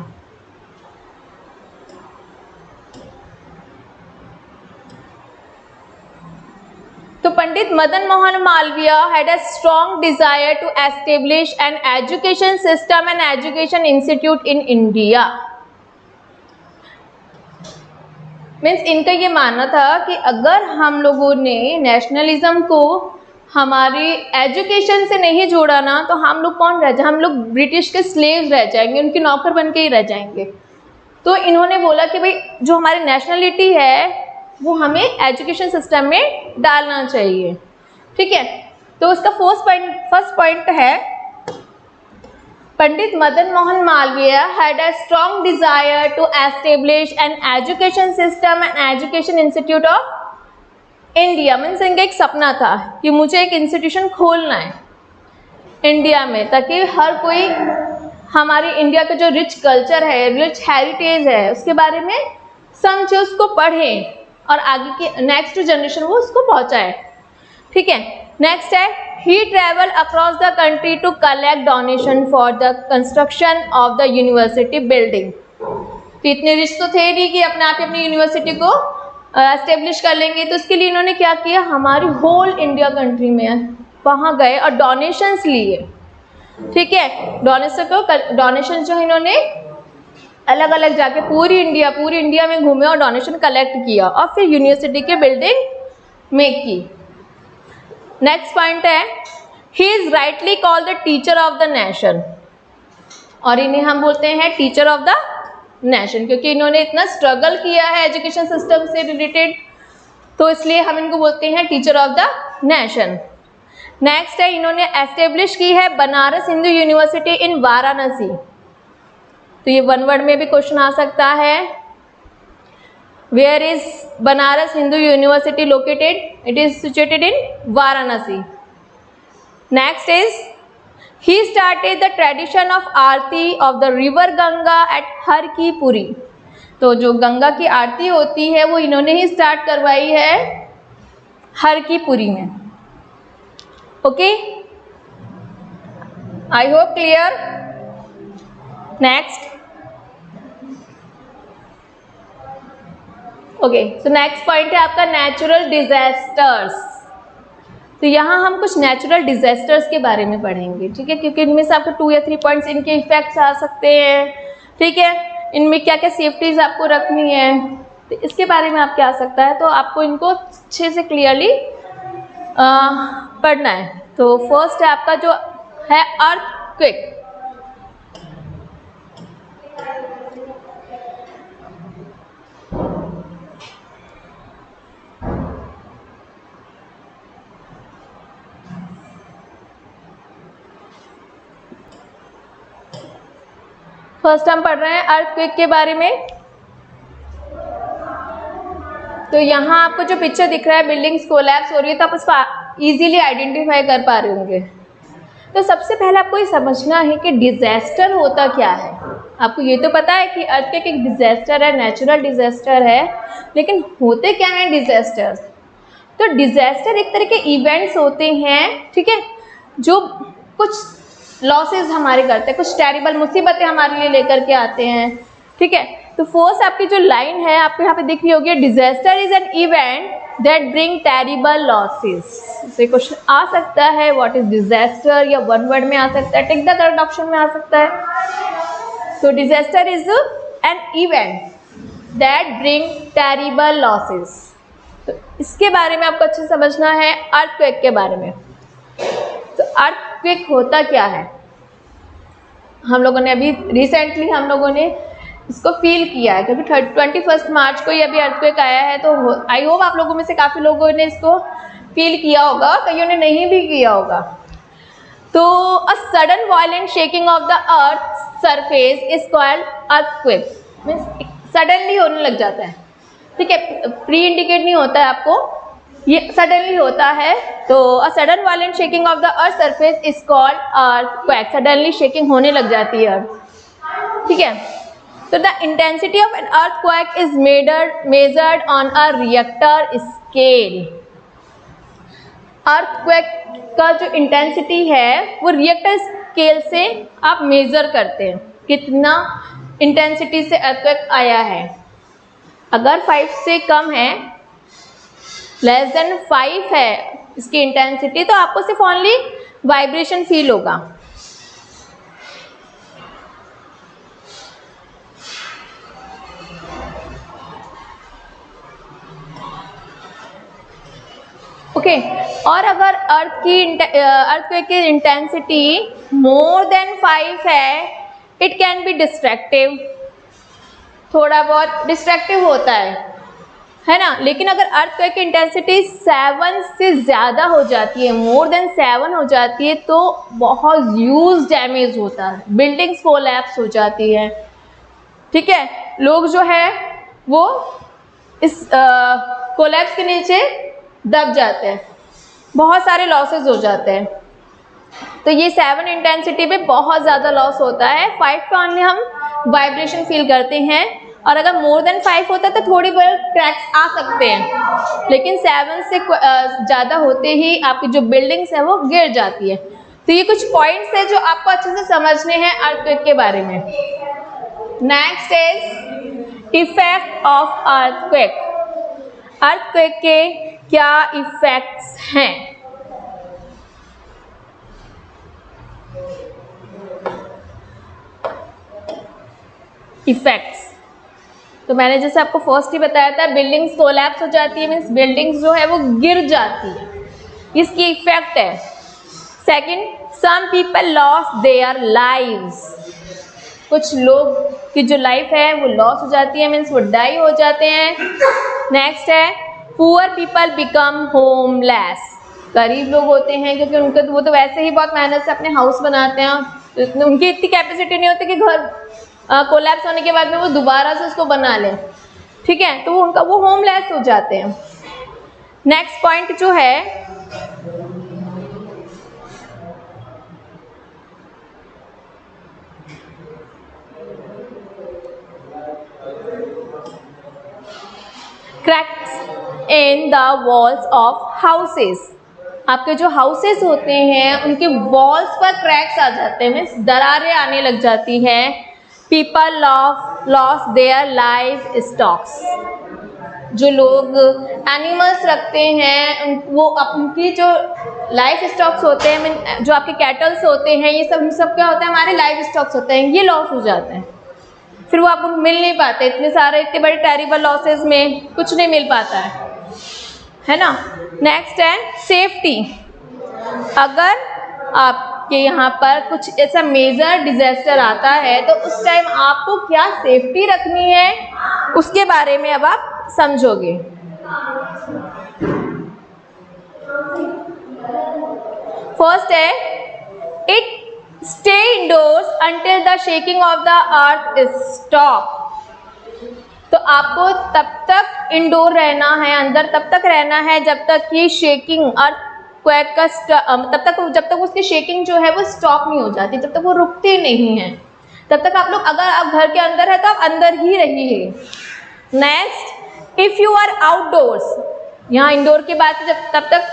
तो Pandit Madan Mohan Malviya had a strong desire to establish an education system and education institute in India. Means इनका ये मानना था कि अगर हम लोगों ने नेशनलिज्म को हमारी एजुकेशन से नहीं जोड़ा ना तो हम लोग कौन रह जाए, हम लोग ब्रिटिश के स्लेव्स रह जाएंगे, उनके नौकर बन के ही रह जाएंगे। तो इन्होंने बोला कि भाई जो हमारी नेशनलिटी है वो हमें एजुकेशन सिस्टम में डालना चाहिए। ठीक है, तो उसका फर्स्ट पॉइंट है, Pandit Madan Mohan Malviya had a strong desire to establish an education system and education institute of India. Means इनका एक सपना था कि मुझे एक इंस्टीट्यूशन खोलना है इंडिया में, ताकि हर कोई हमारी इंडिया का जो रिच कल्चर है, रिच हेरिटेज है, उसके बारे में समझे, उसको पढ़े और आगे की नेक्स्ट जनरेशन वो उसको पहुंचाए। ठीक है, नेक्स्ट है, he travel across the country to collect donation for the construction of the university building. तो इतने रिच तो थे नहीं कि अपने आप अपनी यूनिवर्सिटी को एस्टेब्लिश कर लेंगे, तो उसके लिए इन्होंने क्या किया, हमारी होल इंडिया कंट्री में वहाँ गए और डोनेशंस लिए। ठीक है, डोनेशन जो इन्होंने अलग अलग जाके पूरी इंडिया में घूमे और डोनेशन कलेक्ट किया और फिर यूनिवर्सिटी की बिल्डिंग मेक की। नेक्स्ट पॉइंट है, he is rightly called the teacher of the nation, और इन्हें हम बोलते हैं टीचर ऑफ द नेशन, क्योंकि इन्होंने इतना स्ट्रगल किया है एजुकेशन सिस्टम से रिलेटेड, तो इसलिए हम इनको बोलते हैं teacher of the nation. Next है, इन्होंने एस्टेब्लिश की है बनारस हिंदू यूनिवर्सिटी इन वाराणसी, तो ये वन वर्ड में भी क्वेश्चन आ सकता है। Where is Banaras Hindu University located? It is situated in Varanasi. Next is, he started the tradition of aarti of the river Ganga at Har Ki Pauri, तो जो गंगा की आरती होती है वो इन्होंने ही स्टार्ट करवाई है हर की पुरी में। Okay, I hope clear. Next, okay, so next point है आपका नेचुरल डिजास्टर्स। तो यहाँ हम कुछ नेचुरल डिजास्टर्स के बारे में पढ़ेंगे, ठीक है, क्योंकि इनमें से आपको 2 या 3 पॉइंट्स इनके इफेक्ट्स आ सकते हैं, ठीक है, इनमें क्या क्या सेफ्टीज आपको रखनी है, तो इसके बारे में आपके आ सकता है, तो आपको इनको अच्छे से क्लियरली पढ़ना है। तो फर्स्ट है आपका जो है अर्थक्वेक। फर्स्ट हम पढ़ रहे हैं अर्थक्वेक के बारे में। तो यहाँ आपको जो पिक्चर दिख रहा है, बिल्डिंग्स कोलैप्स हो रही है, तो आप उसको इजीली आइडेंटिफाई कर पा रहे होंगे। तो सबसे पहले आपको ये समझना है कि डिजास्टर होता क्या है। आपको ये तो पता है कि अर्थक्वेक एक डिजास्टर है, नेचुरल डिजास्टर है, लेकिन होते क्या हैं डिजास्टर्स? तो डिजास्टर एक तरह के इवेंट्स होते हैं, ठीक है, जो कुछ लॉसेस हमारे करते हैं, कुछ टेरिबल मुसीबतें हमारे लिए लेकर के आते हैं, ठीक है। तो फर्स्ट आपकी जो लाइन है आपको यहाँ पे दिख रही होगी, disaster is an event that bring terrible losses. तो क्वेश्चन आ सकता है व्हाट इज डिजास्टर, या वन वर्ड में आ सकता है, टिक द करेक्ट ऑप्शन में आ सकता है। तो disaster is an event that bring terrible losses. तो इसके बारे में आपको अच्छे से समझना है। अर्थक्वेक के बारे में, तो अर्थक्वेक होता क्या है? हम लोगों ने अभी रिसेंटली हम लोगों ने इसको फील किया है, क्योंकि 21 मार्च को ये अभी अर्थक्वेक आया है, तो आई होप आप लोगों में से काफ़ी लोगों ने इसको फील किया होगा, कईयों ने नहीं भी किया होगा। तो a sudden violent shaking of the earth surface is called earthquake, means suddenly होने लग जाता है, ठीक है, प्री इंडिकेट नहीं होता है आपको, ये सडनली होता है। तो a sudden violent shaking of the earth surface is called earthquake, suddenly shaking होने लग जाती है अर्थ, ठीक है। तो the intensity of an earthquake is measured on a Richter scale. Earthquake का जो इंटेंसिटी है वो रिएक्टर स्केल से आप मेजर करते हैं, कितना इंटेंसिटी से अर्थक्वेक आया है। अगर 5 से कम है, लेस देन 5 है इसकी इंटेंसिटी, तो आपको सिर्फ ओनली वाइब्रेशन फील होगा। ओके, और अगर अर्थक्वेक की इंटेंसिटी मोर देन 5 है, इट कैन बी डिस्ट्रक्टिव, थोड़ा बहुत डिस्ट्रक्टिव होता है ना। लेकिन अगर अर्थक्वेक की इंटेंसिटी 7 से ज़्यादा हो जाती है, मोर देन 7 हो जाती है, तो बहुत ह्यूज डैमेज होता है, बिल्डिंग्स कोलैप्स हो जाती है, ठीक है, लोग जो है वो इस कोलैप्स के नीचे दब जाते हैं, बहुत सारे लॉसेस हो जाते हैं। तो ये 7 इंटेंसिटी पे बहुत ज़्यादा लॉस होता है, 5 पे ओनली हम वाइब्रेशन फील करते हैं, और अगर मोर देन 5 होता है तो थोड़ी बहुत क्रैक्स आ सकते हैं, लेकिन 7 से ज़्यादा होते ही आपकी जो बिल्डिंग्स है वो गिर जाती है। तो ये कुछ पॉइंट्स है जो आपको अच्छे से समझने हैं अर्थक्वेक के बारे में। Next is effect of earthquake. Earthquake के क्या इफेक्ट्स हैं? इफेक्ट्स। तो मैंने जैसे आपको फर्स्ट ही बताया था, बिल्डिंग्स कोलैप्स हो जाती है, मीन्स बिल्डिंग्स जो है वो गिर जाती है, इसकी इफेक्ट है। Second, some people loss their lives, कुछ लोग की जो लाइफ है वो लॉस हो जाती है, मीन्स वो डाई हो जाते हैं। नेक्स्ट है, पुअर पीपल बिकम होमलेस, गरीब लोग होते हैं क्योंकि उनको वो तो वैसे ही बहुत मेहनत से अपने हाउस बनाते हैं, तो उनकी इतनी कैपेसिटी नहीं होती कि घर कोलैप्स होने के बाद में वो दोबारा से उसको बना लें, ठीक है, तो वो होमलेस हो जाते हैं। नेक्स्ट पॉइंट जो है, cracks in the walls of houses, आपके जो हाउसेस होते हैं उनके वॉल्स पर क्रैक्स आ जाते हैं, मीन्स दरारें आने लग जाती हैं। People loss their life stocks, जो लोग एनिमल्स रखते हैं वो उनकी जो लाइफ स्टॉक्स होते हैं, जो आपके कैटल्स होते हैं, ये सब क्या होता है, हमारे लाइफ स्टॉक्स होते हैं, ये लॉस हो जाते हैं, फिर वो आपको मिल नहीं पाते, इतने बड़े टेरिबल लॉसेस में कुछ नहीं मिल पाता है ना। नेक्स्ट है सेफ्टी, अगर आपके यहाँ पर कुछ ऐसा मेजर डिजास्टर आता है तो उस टाइम आपको क्या सेफ्टी रखनी है उसके बारे में अब आप समझोगे। फर्स्ट है, it stay endorse until the shaking of the earth is stop, तो आपको तब तक इंडोर रहना है, अंदर तब तक रहना है जब तक कि शेकिंग अर्थ क्वेक का जब तक उसकी शेकिंग जो है वो स्टॉप नहीं हो जाती, जब तक वो रुकती नहीं है, तब तक आप लोग, अगर आप घर के अंदर है तो आप अंदर ही रहिए। Next, if you are outdoors, यहाँ इंडोर की बात है तब तक।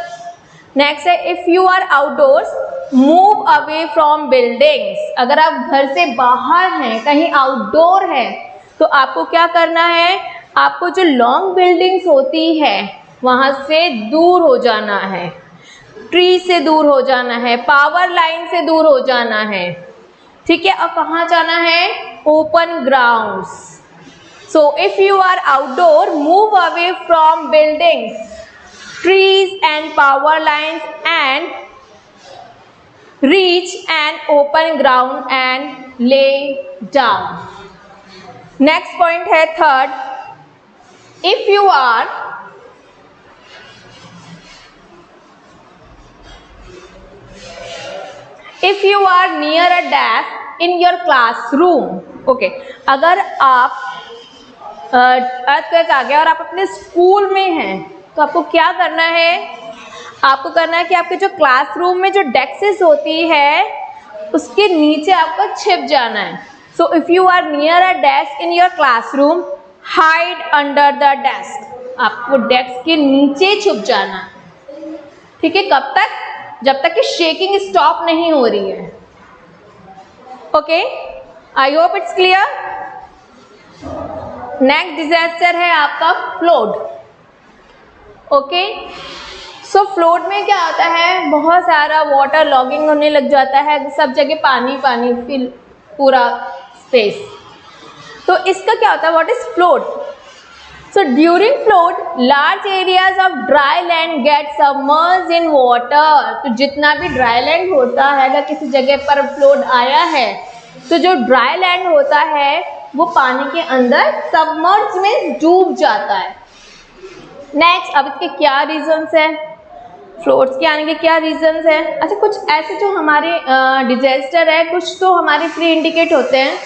नेक्स्ट है, if you are outdoors move away from buildings, अगर आप घर से बाहर हैं, कहीं आउटडोर है, तो आपको क्या करना है, आपको जो लॉन्ग बिल्डिंग्स होती है वहां से दूर हो जाना है, ट्री से दूर हो जाना है, पावर लाइन से दूर हो जाना है, ठीक है। और कहाँ जाना है, open grounds. So if you are outdoor move away from buildings, trees and power lines and reach an open ground and lay down. Next point है third, if you are if you are near a desk in your classroom, okay, अगर आप earthquake आ गया और आप अपने school में हैं तो आपको क्या करना है, आपको करना है कि आपके जो क्लासरूम में जो डेस्क्स होती है उसके नीचे आपको छिप जाना है। So if you are near a desk in your classroom hide under the desk, आपको डेस्क के नीचे छुप जाना है, ठीक है, कब तक, जब तक कि शेकिंग स्टॉप नहीं हो रही है। Okay, I hope it's clear. Next disaster है आपका फ्लड। ओके, सो फ्लड में क्या होता है, बहुत सारा वाटर लॉगिंग होने लग जाता है, सब जगह पानी पानी फिल पूरा स्पेस। तो इसका क्या होता है, what is flood? So during flood, large areas of dry land get submerged in water. तो जितना भी dry land होता है, अगर किसी जगह पर flood आया है तो जो dry land होता है वो पानी के अंदर submerged में डूब जाता है। नेक्स्ट, अब इसके क्या रीजंस हैं, फ्लोड्स के आने के क्या रीजंस हैं? अच्छा, कुछ ऐसे जो हमारे डिजास्टर है, कुछ तो हमारे प्री इंडिकेट होते हैं,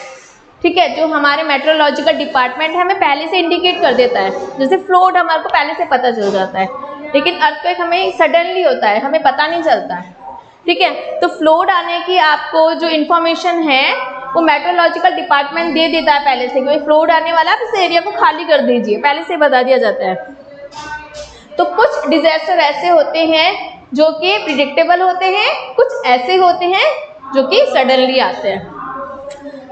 ठीक है, जो हमारे मेट्रोलॉजिकल डिपार्टमेंट है हमें पहले से इंडिकेट कर देता है, जैसे फ्लड हमारे को पहले से पता चल जाता है, लेकिन अर्थक्वेक हमें सडनली होता है, हमें पता नहीं चलता है, ठीक है। तो फ्लड आने की आपको जो इन्फॉर्मेशन है वो मेट्रोलॉजिकल डिपार्टमेंट दे देता है पहले से, क्योंकि फ्लड आने वाला है, इस एरिया को खाली कर दीजिए, पहले से बता दिया जाता है। तो कुछ डिजास्टर ऐसे होते हैं जो कि प्रिडिक्टेबल होते हैं, कुछ ऐसे होते हैं जो कि सडनली आते हैं।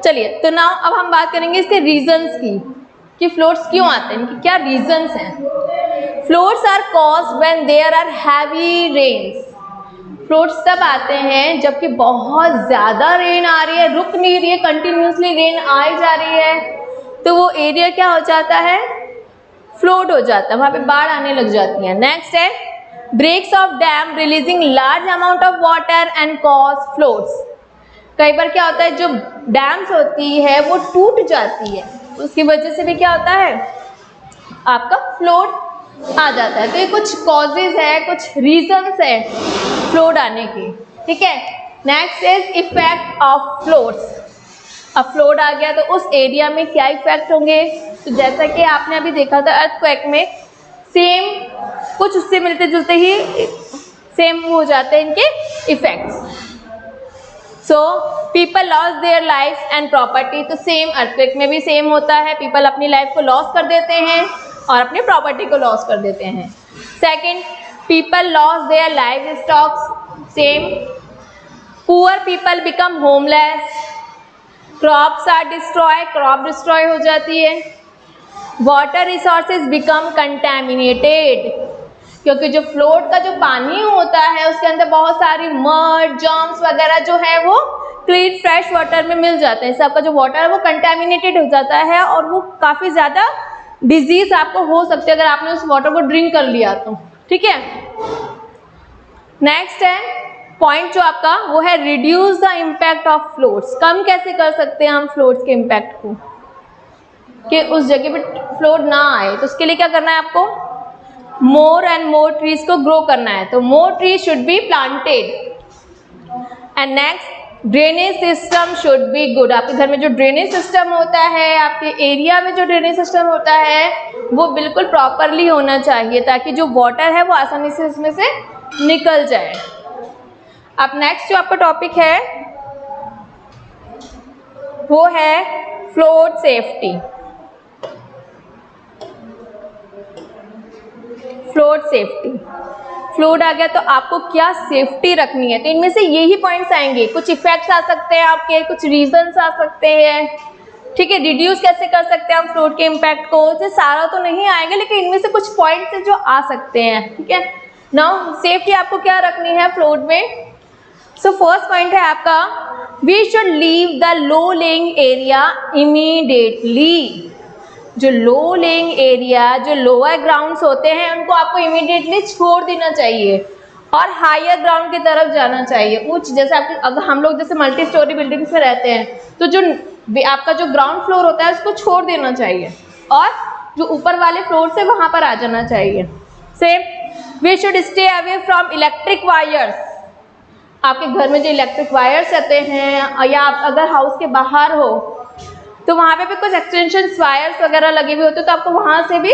चलिए, तो नाउ अब हम बात करेंगे इसके रीजंस की, कि फ्लड्स क्यों आते हैं, कि क्या रीजंस हैं। Floods are caused when there are heavy rains. Floods तब आते हैं जबकि बहुत ज़्यादा रेन आ रही है, रुक नहीं रही है, कंटिन्यूसली रेन आई जा रही है, तो वो एरिया क्या हो जाता है, फ्लोट हो जाता है, वहाँ पे बाढ़ आने लग जाती है। नेक्स्ट है breaks of dam releasing large amount of water and cause floats. कई बार क्या होता है, जो डैम्स होती है वो टूट जाती है, उसकी वजह से भी क्या होता है, आपका फ्लोट आ जाता है। तो ये कुछ कॉजेज है, कुछ रीजंस है फ्लोट आने की, ठीक है। Next is effect of floats. अब फ्लोट आ गया तो उस एरिया में क्या इफेक्ट होंगे, तो जैसा कि आपने अभी देखा था अर्थक्वेक में, सेम कुछ उससे मिलते जुलते ही सेम हो जाते हैं इनके effects. So people loss their life and property, तो सेम अर्थक्वेक में भी सेम होता है, पीपल अपनी लाइफ को लॉस कर देते हैं और अपनी प्रॉपर्टी को लॉस कर देते हैं। Second, people loss their life stocks, same. Poor people become homeless, crops are destroy, crop destroy हो जाती है। वाटर रिसोर्सेज बिकम कंटेमिनेटेड, क्योंकि जो फ्लोट का जो पानी होता है उसके अंदर बहुत सारी मड, जर्म्स वगैरह जो है वो क्लीन फ्रेश वाटर में मिल जाते हैं, इससे आपका जो वाटर है वो कंटेमिनेटेड हो जाता है और वो काफ़ी ज़्यादा डिजीज आपको हो सकती है अगर आपने उस वाटर को ड्रिंक कर लिया तो, ठीक है। नेक्स्ट है पॉइंट जो आपका वो है reduce the impact of floods. कम कैसे कर सकते हैं हम फ्लोट्स के इम्पैक्ट को, कि उस जगह पे फ्लोट ना आए, तो उसके लिए क्या करना है आपको, मोर एंड मोर ट्रीज को ग्रो करना है, तो more trees should be planted. And next, drainage system should be good. आपके घर में जो ड्रेनेज सिस्टम होता है, आपके एरिया में जो ड्रेनेज सिस्टम होता है वो बिल्कुल प्रॉपरली होना चाहिए, ताकि जो वाटर है वो आसानी से उसमें से निकल जाए। अब नेक्स्ट जो आपका टॉपिक है वो है flood safety. Flood safety, flood आ गया तो आपको क्या सेफ्टी रखनी है, तो इनमें से यही पॉइंट्स आएंगे। कुछ इफेक्ट्स आ सकते हैं आपके, कुछ रीजंस आ सकते हैं, ठीक है। रिड्यूस कैसे कर सकते हैं हम फ्लोट के इम्पैक्ट को, जो सारा तो नहीं आएगा लेकिन इनमें से कुछ पॉइंट्स हैं जो आ सकते हैं, ठीक है। नाउ सेफ्टी आपको क्या रखनी है फ्लोट में। सो फर्स्ट पॉइंट है आपका, we should leave the low lying area immediately. जो लो लेइंग एरिया, जो लोअर ग्राउंड्स होते हैं उनको आपको इमीडिएटली छोड़ देना चाहिए और हायर ग्राउंड की तरफ जाना चाहिए। ऊंच, जैसे आपके अगर हम लोग जैसे मल्टी स्टोरी बिल्डिंग्स में रहते हैं तो जो आपका जो ग्राउंड फ्लोर होता है उसको छोड़ देना चाहिए और जो ऊपर वाले फ्लोर से वहां पर आ जाना चाहिए। Same, we should stay away from electric wires. आपके घर में जो इलेक्ट्रिक वायर्स रहते हैं या आप अगर हाउस के बाहर हो तो वहाँ पे भी कुछ एक्सटेंशन वायर्स वगैरह लगे हुए होते हैं, तो आपको वहाँ से भी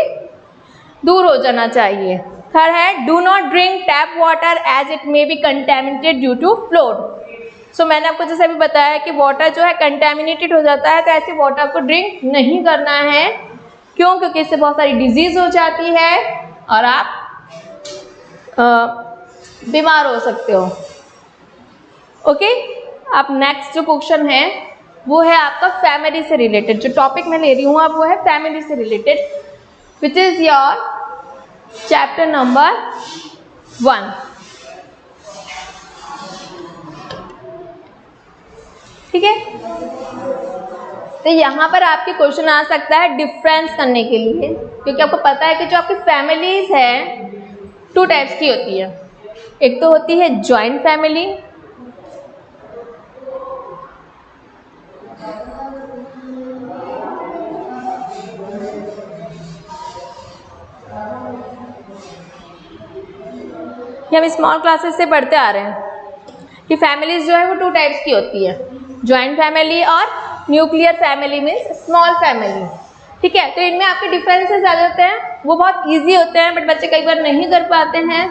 दूर हो जाना चाहिए। थर्ड है, do not drink tap water as it may be contaminated due to flood. So मैंने आपको जैसे अभी बताया कि वाटर जो है कंटेमिनेटेड हो जाता है, तो ऐसे वाटर को ड्रिंक नहीं करना है। क्यों? क्योंकि इससे बहुत सारी डिजीज हो जाती है और आप बीमार हो सकते हो। ओके, अब नेक्स्ट जो क्वेश्चन है वो है आपका फैमिली से रिलेटेड। जो टॉपिक मैं ले रही हूँ अब वो है फैमिली से related, which is your chapter number 1। ठीक है, तो यहाँ पर आपके क्वेश्चन आ सकता है डिफरेंस करने के लिए, क्योंकि आपको पता है कि जो आपकी फैमिलीज है 2 टाइप्स की होती है। एक तो होती है जॉइंट फैमिली, ये हम स्मॉल क्लासेस से पढ़ते आ रहे हैं कि फैमिलीज जो है वो 2 टाइप्स की होती है, जॉइंट फैमिली और nuclear family means small family. ठीक है, तो इनमें आपके डिफरेंसेस आ जाते हैं, वो बहुत इजी होते हैं बट बच्चे कई बार नहीं कर पाते हैं।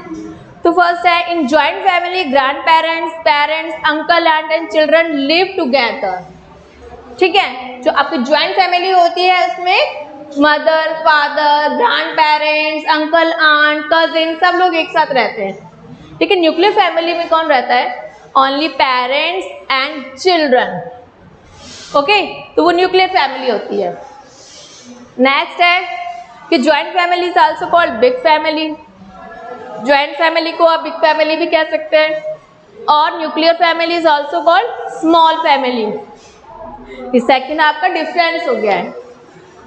तो फर्स्ट है, in joint family grand parents, parents, uncle aunt and children live together. ठीक है, जो आपकी जॉइंट फैमिली होती है उसमें mother, father, grand parents, uncle aunt, cousin सब लोग एक साथ रहते हैं। लेकिन न्यूक्लियर फैमिली में कौन रहता है? Only parents and children. Okay, तो वो न्यूक्लियर फैमिली होती है। नेक्स्ट है कि joint family is also called big family. Joint family को आप बिग फैमिली भी कह सकते हैं, और nuclear family is also called small family. इस सेकंड आपका डिफरेंस हो गया है।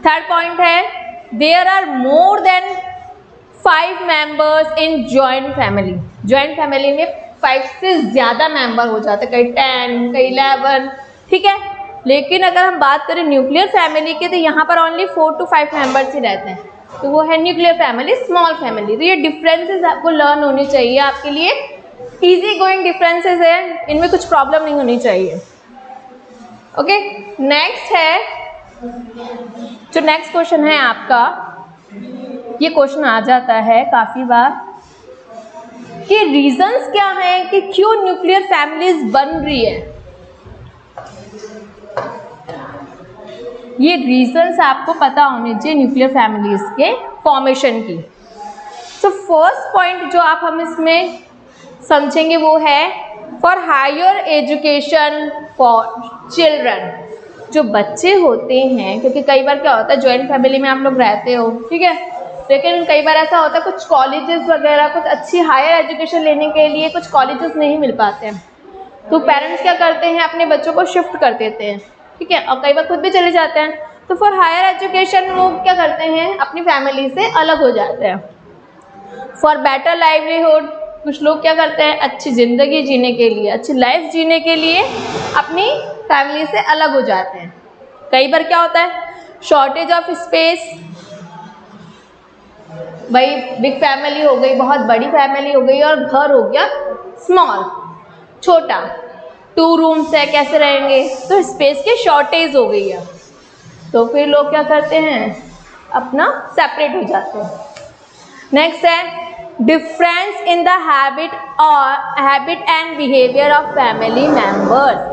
थर्ड पॉइंट है there are more than 5 members in joint family. Joint family में 5 से ज़्यादा मेंबर हो जाते हैं, कहीं 10, कहीं 11, ठीक है। लेकिन अगर हम बात करें न्यूक्लियर फैमिली की तो यहाँ पर ओनली 4 to 5 मेंबर्स ही रहते हैं, तो वो है न्यूक्लियर फैमिली, स्मॉल फैमिली। तो ये डिफरेंसेस आपको लर्न होनी चाहिए, आपके लिए इजी गोइंग डिफरेंसेस है, इनमें कुछ प्रॉब्लम नहीं होनी चाहिए। ओके, नेक्स्ट है, जो नेक्स्ट क्वेश्चन है आपका, ये क्वेश्चन आ जाता है काफ़ी बार कि रीजंस क्या हैं कि क्यों न्यूक्लियर फैमिलीज बन रही है। ये रीजंस आपको पता होने चाहिए न्यूक्लियर फैमिलीज के फॉर्मेशन की। तो फर्स्ट पॉइंट जो आप हम इसमें समझेंगे वो है for higher education for children. जो बच्चे होते हैं, क्योंकि कई बार क्या होता है जॉइंट फैमिली में आप लोग रहते हो, ठीक है, लेकिन कई बार ऐसा होता है कुछ कॉलेजेस वगैरह, कुछ अच्छी हायर एजुकेशन लेने के लिए कुछ कॉलेजेस नहीं मिल पाते हैं, तो पेरेंट्स क्या करते हैं अपने बच्चों को शिफ्ट कर देते हैं, ठीक है, और कई बार खुद भी चले जाते हैं। तो फॉर हायर एजुकेशन वो क्या करते हैं अपनी फैमिली से अलग हो जाते हैं। फॉर बेटर लाइवलीहुड, कुछ लोग क्या करते हैं अच्छी ज़िंदगी जीने के लिए, अच्छी लाइफ जीने के लिए अपनी फैमिली से अलग हो जाते हैं। कई बार क्या होता है शॉर्टेज ऑफ स्पेस, भाई बिग फैमिली हो गई, बहुत बड़ी फैमिली हो गई और घर हो गया स्मॉल, छोटा, 2 रूम्स है, कैसे रहेंगे, तो स्पेस की शॉर्टेज हो गई है, तो फिर लोग क्या करते हैं अपना सेपरेट हो जाते हैं। नेक्स्ट है difference in the habit and behaviour of family members.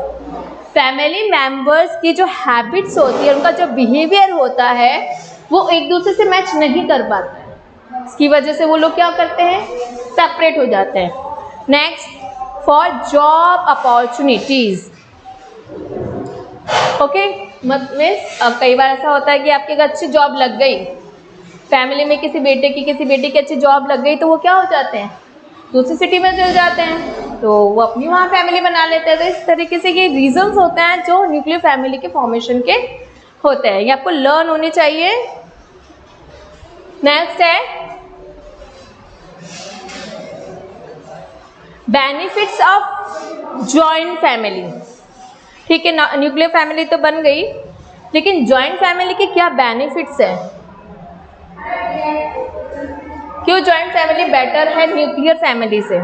Family members की जो हैबिट्स होती है, उनका जो बिहेवियर होता है वो एक दूसरे से मैच नहीं कर पाता है, इसकी वजह से वो लोग क्या करते हैं सेपरेट हो जाते हैं। Next for job opportunities, okay, मतलब कई बार ऐसा होता है कि आपकी एक अच्छी जॉब लग गई, फैमिली में किसी बेटे की अच्छी जॉब लग गई, तो वो क्या हो जाते हैं दूसरी सिटी में चले जाते हैं, तो वो अपनी वहाँ फैमिली बना लेते हैं। तो इस तरीके से ये रीजंस होते हैं जो न्यूक्लियर फैमिली के फॉर्मेशन के होते हैं, ये आपको लर्न होने चाहिए। नेक्स्ट है बेनिफिट्स ऑफ जॉइंट फैमिली, ठीक है, न्यूक्लियर फैमिली तो बन गई, लेकिन जॉइंट फैमिली के क्या बेनिफिट्स हैं, क्यों जॉइंट फैमिली बेटर है न्यूक्लियर फैमिली से।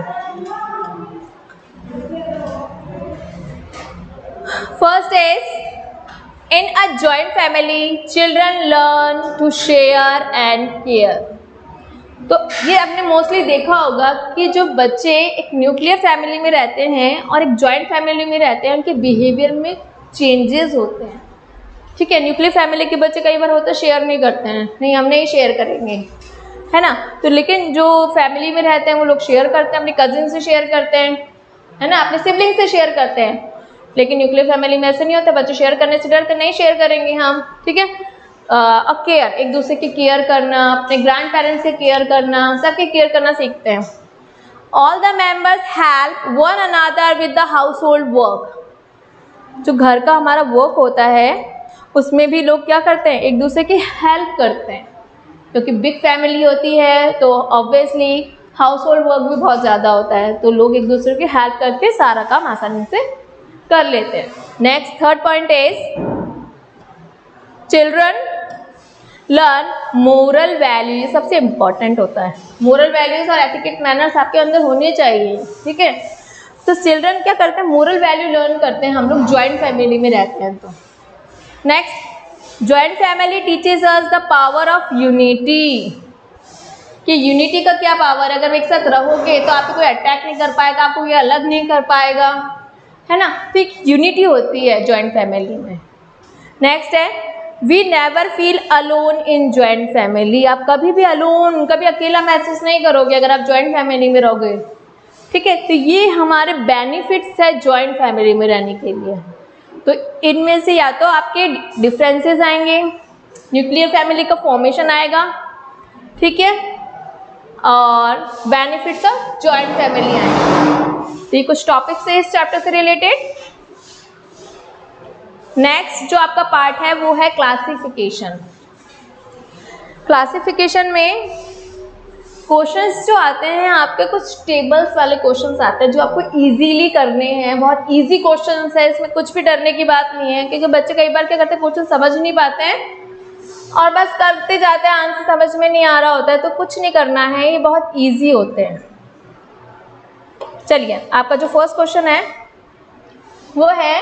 First is in a joint family children learn to share and care. तो ये आपने मोस्टली देखा होगा कि जो बच्चे एक न्यूक्लियर फैमिली में रहते हैं और एक जॉइंट फैमिली में रहते हैं, उनके बिहेवियर में चेंजेस होते हैं, ठीक है। न्यूक्लियर फैमिली के बच्चे कई बार होता है शेयर नहीं करते हैं, नहीं हम नहीं शेयर करेंगे, है ना, तो लेकिन जो फैमिली में रहते हैं वो लोग शेयर करते हैं, अपने कजिन से शेयर करते हैं, है ना, अपने सिबलिंग से शेयर करते हैं। लेकिन न्यूक्लियर फैमिली में ऐसे नहीं होता, बच्चे शेयर करने से डरते नहीं शेयर करेंगे हम, ठीक है। केयर, एक दूसरे की केयर करना, अपने ग्रैंड पेरेंट्स से केयर करना, सबके केयर करना सीखते हैं। All the members help one another with the house hold work. जो घर का हमारा वर्क होता है उसमें भी लोग क्या करते हैं एक दूसरे की हेल्प करते हैं, क्योंकि बिग फैमिली होती है तो ऑब्वियसली हाउस होल्ड वर्क भी बहुत ज़्यादा होता है, तो लोग एक दूसरे की हेल्प करके सारा काम आसानी से कर लेते हैं। Next third point is children learn moral values, सबसे इम्पॉर्टेंट होता है मोरल वैल्यूज और एटिकेट मैनर्स आपके अंदर होने चाहिए, ठीक है। तो चिल्ड्रन क्या करते हैं मोरल वैल्यू लर्न करते हैं हम लोग जॉइंट फैमिली में रहते हैं। तो next joint family teaches us the power of unity, कि यूनिटी का क्या पावर है, अगर एक साथ रहोगे तो आपको कोई अटैक नहीं कर पाएगा, आपको कोई अलग नहीं कर पाएगा, है ना, तो एक यूनिटी होती है जॉइंट फैमिली में। नेक्स्ट है we never feel alone in joint family, आप कभी भी अलोन, कभी अकेला महसूस नहीं करोगे अगर आप जॉइंट फैमिली में रहोगे, ठीक है। तो ये हमारे बेनिफिट्स है जॉइंट फैमिली में रहने के लिए। तो इनमें से या तो आपके डिफरेंसेस आएंगे, न्यूक्लियर फैमिली का फॉर्मेशन आएगा, ठीक है, और बेनिफिट्स ऑफ जॉइंट फैमिली आएंगे। तो ये कुछ टॉपिक्स है इस चैप्टर से रिलेटेड। नेक्स्ट जो आपका पार्ट है वो है क्लासिफिकेशन। क्लासिफिकेशन में क्वेश्चंस जो आते हैं आपके, कुछ टेबल्स वाले क्वेश्चंस आते हैं जो आपको इजीली करने हैं। बहुत इजी क्वेश्चंस है, इसमें कुछ भी डरने की बात नहीं है, क्योंकि बच्चे कई बार क्या करते हैं, क्वेश्चन समझ नहीं पाते हैं और बस करते जाते हैं, आंसर समझ में नहीं आ रहा होता है। तो कुछ नहीं करना है, ये बहुत ईजी होते हैं। चलिए, आपका जो फर्स्ट क्वेश्चन है वो है,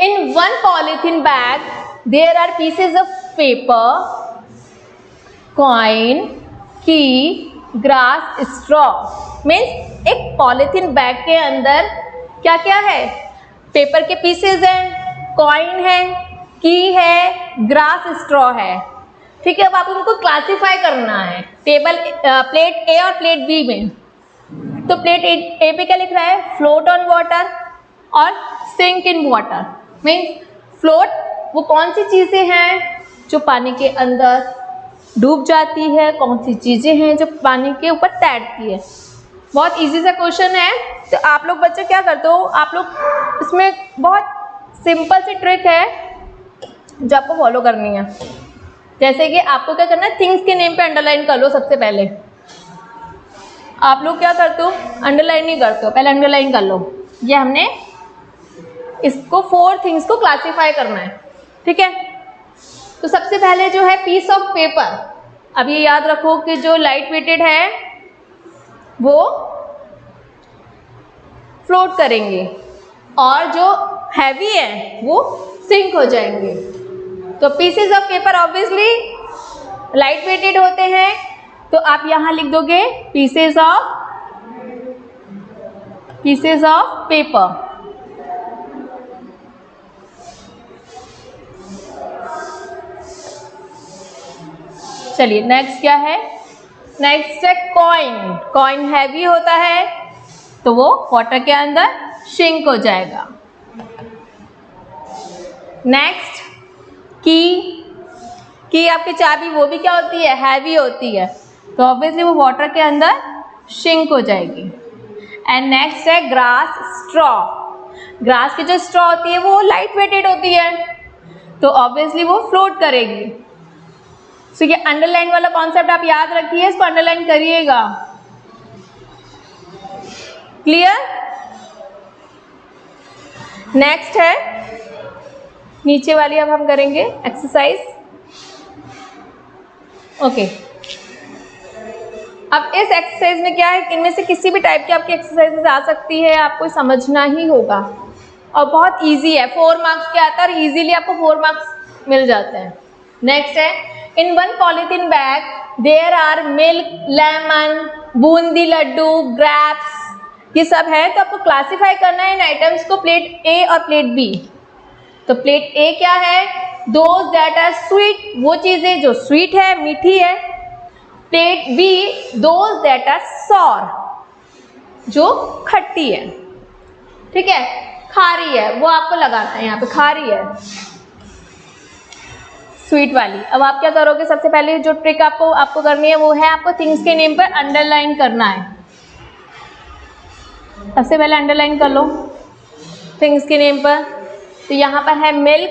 in one polythene bag there are pieces of paper, coin, key, grass, straw. Means एक पॉलिथीन बैग के अंदर क्या क्या है, पेपर के पीसेज हैं, कॉइन है, की है, ग्रास, स्ट्रॉ है। ठीक है, अब आप उनको क्लासिफाई करना है टेबल प्लेट ए और प्लेट बी में। तो प्लेट ए पे क्या लिख रहा है, फ्लोट ऑन वाटर और sink in water. Means float वो कौन सी चीज़ें हैं जो पानी के अंदर डूब जाती है, कौन सी चीज़ें हैं जो पानी के ऊपर तैरती है। बहुत इजी सा क्वेश्चन है। तो आप लोग बच्चे क्या करते हो, आप लोग इसमें बहुत सिंपल सी ट्रिक है जो आपको फॉलो करनी है। जैसे कि आपको क्या करना है, थिंग्स के नेम पे अंडरलाइन कर लो। सबसे पहले आप लोग क्या करते हो, अंडरलाइन नहीं करते हो, पहले अंडरलाइन कर लो। ये हमने इसको 4 थिंग्स को क्लासीफाई करना है। ठीक है, तो सबसे पहले जो है पीस ऑफ पेपर। अब ये याद रखो कि जो लाइट वेटेड है वो फ्लोट करेंगे और जो हैवी है वो सिंक हो जाएंगे। तो pieces of paper obviously light weighted होते हैं, तो आप यहां लिख दोगे पीसेस ऑफ पेपर। चलिए, नेक्स्ट क्या है, नेक्स्ट है कॉइन। कॉइन हैवी होता है तो वो वाटर के अंदर शिंक हो जाएगा। नेक्स्ट की आपकी चाबी, वो भी क्या होती है, हैवी होती है, तो ऑब्वियसली वो वाटर के अंदर शिंक हो जाएगी। एंड नेक्स्ट है ग्रास, स्ट्रॉ। ग्रास की जो स्ट्रॉ होती है वो लाइट वेटेड होती है, तो ऑब्वियसली वो फ्लोट करेगी। तो ये अंडरलाइन वाला कॉन्सेप्ट आप याद रखिए, इसको अंडरलाइन करिएगा। क्लियर? नेक्स्ट है नीचे वाली, अब हम करेंगे एक्सरसाइज। ओके, अब इस एक्सरसाइज में क्या है, इनमें से किसी भी टाइप की आपकी एक्सरसाइजेज आ सकती है, आपको समझना ही होगा और बहुत इजी है। 4 मार्क्स के आता है और इजीली आपको 4 मार्क्स मिल जाते हैं। नेक्स्ट है, in one polythene bag there are milk, lemon, boondi laddoo, grapes, ये सब है। तो आपको क्लासीफाई करना है इन आइटम्स को, प्लेट ए और प्लेट बी। तो प्लेट ए क्या है, दोज दैट आर स्वीट, वो चीजें जो स्वीट है, मीठी है। Plate B, those that are sour, जो खट्टी है। ठीक है, खारी है, वो आपको लगाना है यहाँ पे, खारी है स्वीट वाली। अब आप क्या करोगे, सबसे पहले जो ट्रिक आपको करनी है वो है, आपको थिंग्स के नेम पर अंडरलाइन करना है। सबसे पहले अंडरलाइन कर लो थिंग्स के नेम पर। तो यहाँ पर है मिल्क,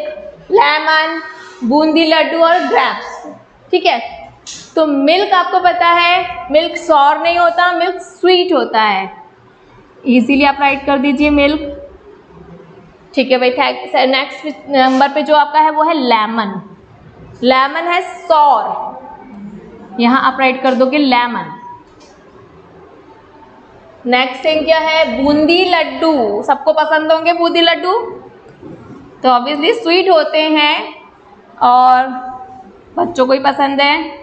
लेमन, बूंदी लड्डू और ग्रेप्स। ठीक है, तो मिल्क आपको पता है, मिल्क सॉर नहीं होता, मिल्क स्वीट होता है। इजीली आप राइट कर दीजिए मिल्क। ठीक है भाई, नेक्स्ट नंबर पे जो आपका है वो है लेमन। लेमन है सॉर, यहां आप राइट कर दोगे लेमन। नेक्स्ट थिंग क्या है, बूंदी लड्डू। सबको पसंद होंगे बूंदी लड्डू, तो ऑब्वियसली स्वीट होते हैं और बच्चों को ही पसंद है।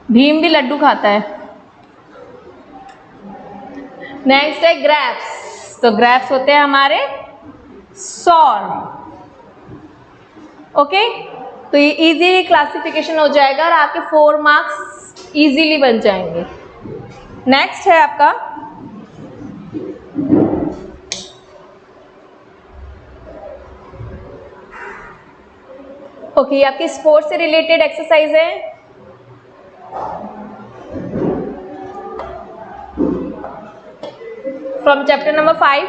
भीम भी लड्डू खाता है। नेक्स्ट है ग्रेप्स। तो ग्रेप्स होते हैं हमारे सॉर। ओके, तो ये इजीली क्लासिफिकेशन हो जाएगा और आपके 4 मार्क्स इजीली बन जाएंगे। नेक्स्ट है आपका ओके, ये आपकी स्पोर्ट्स से रिलेटेड एक्सरसाइज है। From chapter number 5।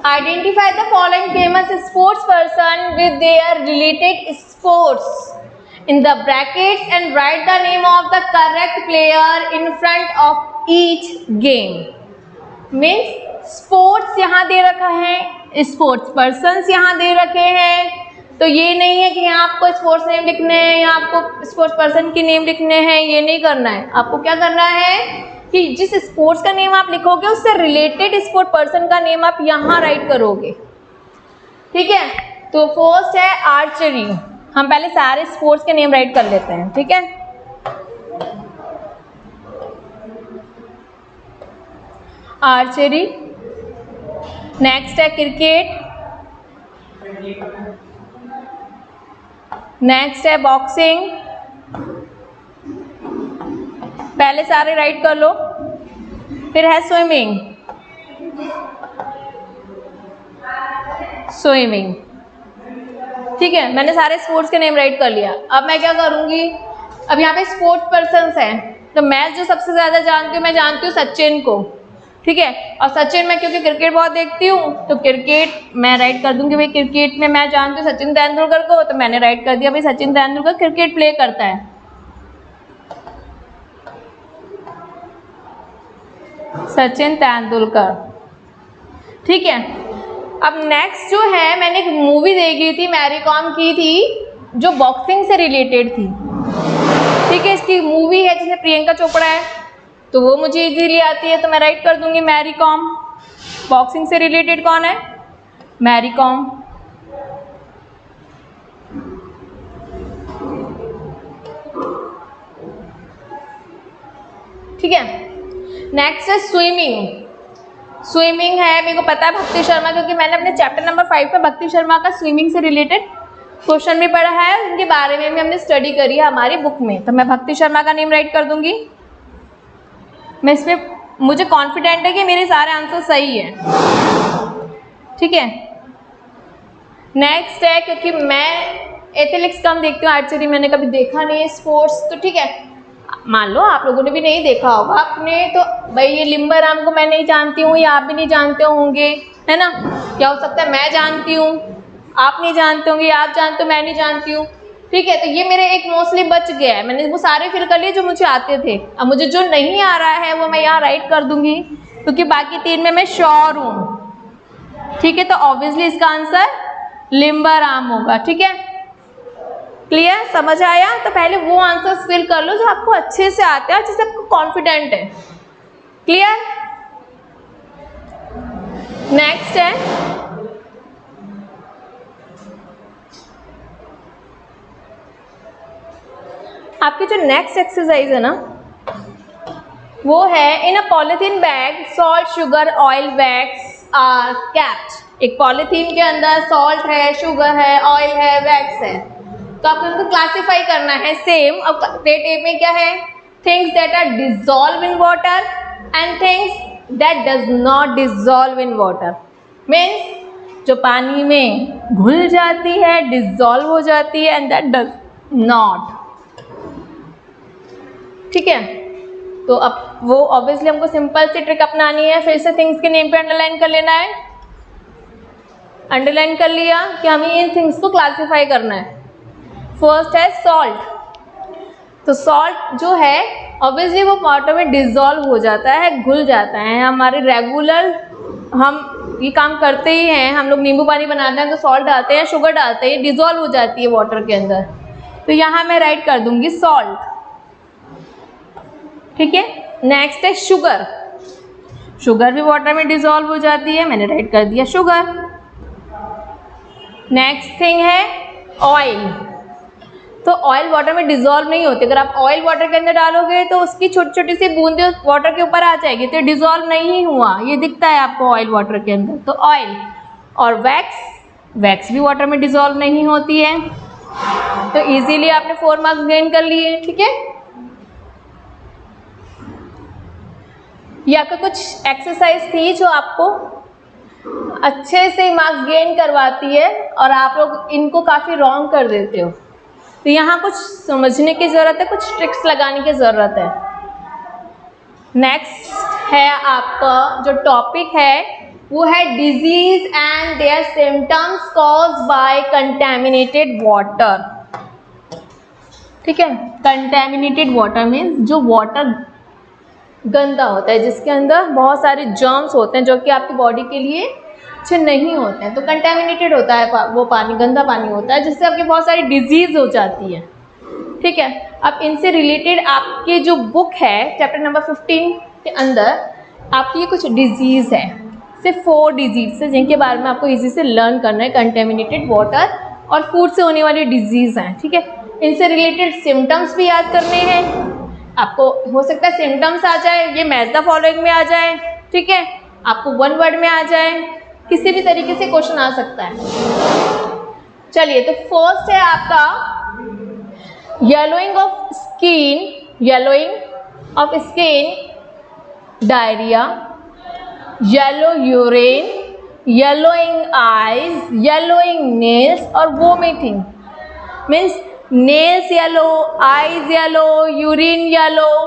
Identify the following famous sports person with their related sports in the brackets and write the name of the correct player in front of each game. Means sports यहाँ दे रखा है, sports persons यहाँ दे रखे हैं, तो ये नहीं है कि यहाँ आपको स्पोर्ट्स नेम लिखने हैं या आपको स्पोर्ट्स पर्सन की नेम लिखने हैं, ये नहीं करना है। आपको क्या करना है कि जिस स्पोर्ट्स का नेम आप लिखोगे उससे रिलेटेड स्पोर्ट पर्सन का नेम आप यहाँ राइट करोगे, ठीक है। तो फर्स्ट है आर्चरी, हम पहले सारे स्पोर्ट्स के नेम राइट कर लेते हैं, ठीक है। आर्चरी, नेक्स्ट है क्रिकेट, नेक्स्ट है बॉक्सिंग, पहले सारे राइट कर लो। फिर है स्विमिंग, स्विमिंग, ठीक है। मैंने सारे स्पोर्ट्स के नेम राइट कर लिया। अब मैं क्या करूंगी, अब यहाँ पे स्पोर्ट्स पर्सन्स हैं, तो मैं जो सबसे ज़्यादा जानती हूँ, मैं जानती हूँ सचिन को, ठीक है। और सचिन मैं क्योंकि क्रिकेट बहुत देखती हूँ तो क्रिकेट मैं राइट कर दूंगी। भाई क्रिकेट में मैं जानती हूँ सचिन तेंदुलकर को, तो मैंने राइट कर दिया भाई सचिन तेंदुलकर क्रिकेट प्ले करता है। सचिन तेंदुलकर, ठीक है। अब नेक्स्ट जो है, मैंने एक मूवी देखी थी, मैरी कॉम की थी, जो बॉक्सिंग से रिलेटेड थी, ठीक है। इसकी मूवी है जिसमें प्रियंका चोपड़ा है, तो वो मुझे इजीली आती है, तो मैं राइट कर दूंगी मैरी कॉम। बॉक्सिंग से रिलेटेड कौन है, मैरी कॉम, ठीक है। नेक्स्ट है स्विमिंग, स्विमिंग है, मेरे को पता है भक्ति शर्मा, क्योंकि मैंने अपने चैप्टर नंबर 5 में भक्ति शर्मा का स्विमिंग से रिलेटेड क्वेश्चन भी पढ़ा है, उनके बारे में भी हमने स्टडी करी है हमारी बुक में, तो मैं भक्ति शर्मा का नेम राइट कर दूंगी। मैं इसमें मुझे कॉन्फिडेंट है कि मेरे सारे आंसर सही हैं, ठीक है। नेक्स्ट है, क्योंकि मैं एथलेटिक्स कम देखती हूँ, आर्चरी मैंने कभी देखा नहीं है, स्पोर्ट्स, तो ठीक है, मान लो आप लोगों ने भी नहीं देखा होगा आपने, तो भाई ये लिम्बराम को मैं नहीं जानती हूँ, या आप भी नहीं जानते होंगे, है ना। क्या हो सकता है मैं जानती हूँ, आप नहीं जानते होंगे, आप जानते हो, मैं नहीं जानती हूँ, ठीक है। तो ये मेरे एक मोस्टली बच गया है, मैंने वो सारे फिल कर लिए जो मुझे आते थे। अब मुझे जो नहीं आ रहा है वो मैं यहाँ राइट कर दूंगी, क्योंकि बाकी 3 में मैं श्योर हूँ, ठीक है। तो ऑब्वियसली इसका आंसर लिम्बराम होगा, ठीक है। क्लियर, समझ आया। तो पहले वो आंसर्स फिल कर लो जो आपको अच्छे से आते हैं, जिससे आपको कॉन्फिडेंट है। क्लियर। नेक्स्ट है आपकी जो नेक्स्ट एक्सरसाइज है ना, वो है in a polythene bag salt sugar oil wax are capped. एक पॉलिथीन के अंदर सॉल्ट है, शुगर है, ऑयल है, वैक्स है, तो आपको उनको क्लासीफाई करना है सेम। अब प्लेट ए में क्या है, things that are dissolve in water and things that does not dissolve in water. Means जो पानी में घुल जाती है, डिजॉल्व हो जाती है, एंड दैट डज नॉट, ठीक है। तो अब वो ऑब्वियसली हमको सिंपल सी ट्रिक अपनानी है, फिर से थिंग्स के नेम पे अंडरलाइन कर लेना है। अंडरलाइन कर लिया कि हमें इन थिंग्स को क्लासीफाई करना है। फर्स्ट है सॉल्ट, तो सॉल्ट जो है ऑब्वियसली वो वाटर में डिजॉल्व हो जाता है, घुल जाता है। हमारे रेगुलर हम ये काम करते ही हैं, हम लोग नींबू पानी बनाते हैं तो सॉल्ट डालते हैं, शुगर डालते हैं, डिजॉल्व हो जाती है वाटर के अंदर, तो यहाँ मैं राइट कर दूंगी सॉल्ट, ठीक है। नेक्स्ट है शुगर, शुगर भी वाटर में डिजॉल्व हो जाती है, मैंने राइट कर दिया शुगर। नेक्स्ट थिंग है ऑयल, तो ऑयल वाटर में डिजॉल्व नहीं होती। अगर आप ऑयल वाटर के अंदर डालोगे तो उसकी छोटी छोटी सी बूंदें वाटर के ऊपर आ जाएगी, तो डिजॉल्व नहीं हुआ, ये दिखता है आपको ऑयल वाटर के अंदर, तो ऑयल। और वैक्स, वैक्स भी वाटर में डिजॉल्व नहीं होती है, तो इजीली आपने 4 मार्क्स गेन कर लिए, ठीक है। ये आपका कुछ एक्सरसाइज थी जो आपको अच्छे से मार्क्स गेन करवाती है, और आप लोग इनको काफ़ी रॉन्ग कर देते हो, तो यहाँ कुछ समझने की ज़रूरत है, कुछ ट्रिक्स लगाने की ज़रूरत है। नेक्स्ट है आपका जो टॉपिक है वो है disease and there symptoms caused by contaminated water. ठीक है, कंटेमिनेटेड वाटर मीन्स जो वाटर गंदा होता है, जिसके अंदर बहुत सारे जर्म्स होते हैं जो कि आपकी बॉडी के लिए अच्छे नहीं होते हैं, तो कंटेमिनेटेड होता है वो पानी, गंदा पानी होता है, जिससे आपकी बहुत सारी डिजीज हो जाती है। ठीक है, अब इनसे रिलेटेड आपके जो बुक है चैप्टर नंबर 15 के अंदर आपकी ये कुछ डिजीज़ है, सिर्फ 4 डिजीज है जिनके बारे में आपको इजी से लर्न करना है। कंटेमिनेटेड वाटर और फूड से होने वाली डिजीज़ हैं। ठीक है, इनसे रिलेटेड सिम्टम्स भी याद करने हैं आपको। हो सकता है सिम्टम्स आ जाए, ये मैच द फॉलोइंग में आ जाए, ठीक है, आपको 1 वर्ड में आ जाए, किसी भी तरीके से क्वेश्चन आ सकता है। चलिए, तो फर्स्ट है आपका yellowing of skin, diarrhoea, yellow urine, yellowing eyes, yellowing nails और vomiting. Means nails yellow, eyes yellow, urine yellow,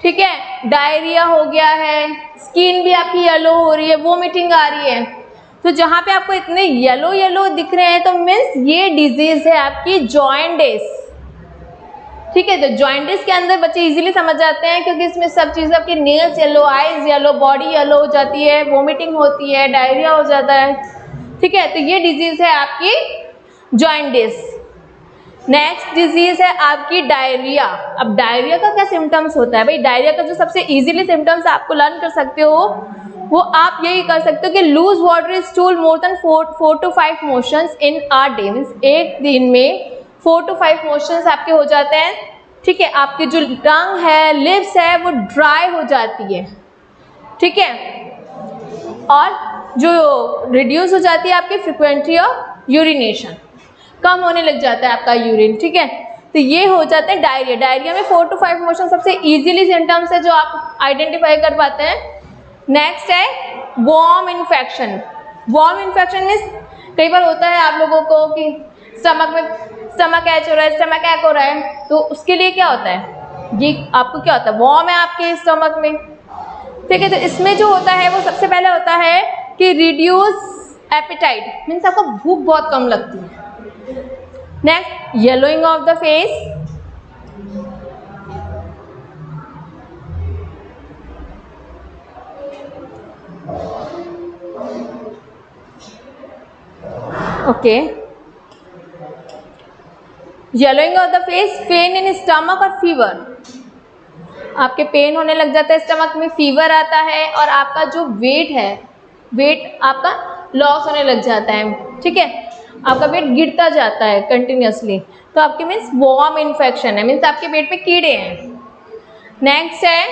ठीक है, डायरिया हो गया है, स्किन भी आपकी येलो हो रही है, वोमिटिंग आ रही है। तो जहाँ पे आपको इतने येलो येलो दिख रहे हैं तो मीन्स ये डिजीज है आपकी जॉइंटिस। ठीक है, तो जॉइंटिस के अंदर बच्चे इजीली समझ जाते हैं क्योंकि इसमें सब चीज़ें आपकी nails yellow, eyes yellow, body yellow हो जाती है, वोमिटिंग होती है, डायरिया हो जाता है। ठीक है, तो ये डिजीज है आपकी जॉइंटिस। नेक्स्ट डिजीज है आपकी डायरिया। अब डायरिया का क्या सिम्टम्स होता है भाई? डायरिया का जो सबसे इजीली सिम्टम्स आपको लर्न कर सकते हो वो आप यही कर सकते हो कि loose water stool more than 4 to 5 motions in a day. Means एक दिन में 4 to 5 मोशंस आपके हो जाते हैं। ठीक है, आपकी जो टंग है, लिप्स है, वो ड्राई हो जाती है। ठीक है, और जो रिड्यूस हो जाती है आपकी फ्रिक्वेंसी ऑफ यूरिनेशन, कम होने लग जाता है आपका यूरिन। ठीक है, तो ये हो जाता है डायरिया। डायरिया में 4 to 5 मोशन सबसे इजीली सिम्टम्स है जो आप आइडेंटिफाई कर पाते हैं। नेक्स्ट है worm infection. Worm infection means कई बार होता है आप लोगों को कि स्टमक एच हो रहा है, स्टमक ऐक हो रहा है, तो उसके लिए क्या होता है, ये आपको क्या होता है, वॉर्म है आपके स्टमक में। ठीक है, तो इसमें जो होता है वो सबसे पहले होता है कि रिड्यूस एपेटाइट, मीन्स आपको भूख बहुत कम लगती है। Next, yellowing of the face, okay, yellowing of the face, pain in stomach और फीवर। आपके पेन होने लग जाता है स्टमक में, फीवर आता है और आपका जो वेट है, वेट आपका लॉस होने लग जाता है। ठीक है, आपका वेट गिरता जाता है कंटिन्यूसली, तो आपके मीन्स वॉर्म इन्फेक्शन है, मीन्स आपके पेट पे कीड़े हैं। नेक्स्ट है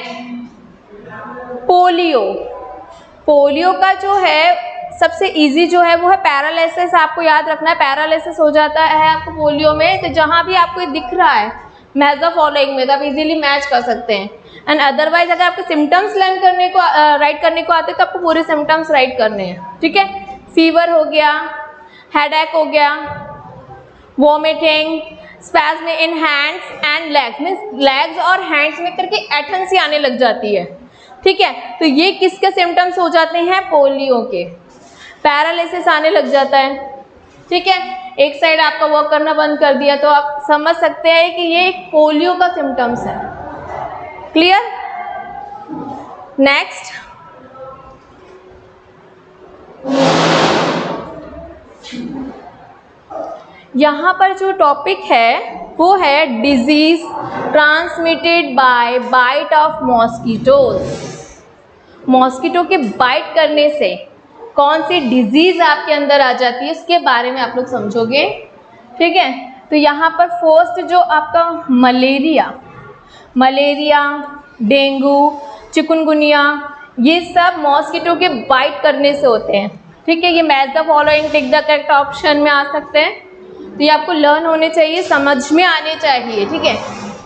पोलियो। पोलियो का जो है सबसे इजी जो है वो है पैरालिसिस। आपको याद रखना है, पैरालिसिस हो जाता है आपको पोलियो में। तो जहाँ भी आपको ये दिख रहा है मैच द फॉलोइंग में, तो आप इजीली मैच कर सकते हैं। एंड अदरवाइज अगर आपको सिम्टम्स लर्न करने को राइट करने को आते हैं तो आपको पूरे सिम्टम्स राइट करने हैं। ठीक है, फीवर हो गया, हेडेक हो गया, vomiting, spasm in hands and legs, means legs और हैंड्स में करके एटन्सी आने लग जाती है। ठीक है, तो ये किसके सिम्टम्स हो जाते हैं? पोलियो के। पैरालिसिस आने लग जाता है। ठीक है, एक साइड आपका वर्क करना बंद कर दिया तो आप समझ सकते हैं कि ये एक पोलियो का सिम्टम्स है। क्लियर? नेक्स्ट, यहाँ पर जो टॉपिक है वो है disease transmitted by bite of mosquitoes. Mosquito के बाइट करने से कौन सी डिजीज आपके अंदर आ जाती है उसके बारे में आप लोग समझोगे। ठीक है, तो यहाँ पर फर्स्ट जो आपका मलेरिया, डेंगू, चिकनगुनिया, ये सब मॉस्किटो के बाइट करने से होते हैं। ठीक है, ये match the following, tick the correct option में आ सकते हैं। तो ये आपको लर्न होने चाहिए, समझ में आने चाहिए। ठीक है,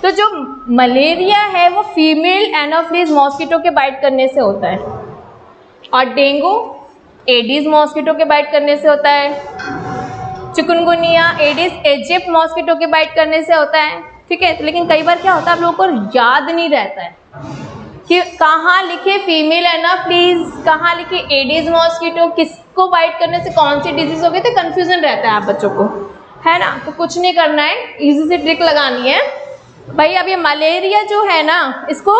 तो जो मलेरिया है वो फीमेल एनोफिलीज मॉस्किटो के बाइट करने से होता है, और डेंगू एडिस मॉस्किटो के बाइट करने से होता है, चिकनगुनिया एडिस इजिप्ट मॉस्किटो के बाइट करने से होता है। ठीक है, लेकिन कई बार क्या होता है आप लोगों को याद नहीं रहता है। कि कहाँ लिखे फीमेल एनाफ्लीज, कहाँ लिखे एडिस मॉस्किटो, किसको बाइट करने से कौन सी डिजीज हो गई, तो कंफ्यूजन रहता है आप बच्चों को, है ना। तो कुछ नहीं करना है, इजी से ट्रिक लगानी है भाई। अब ये मलेरिया जो है ना, इसको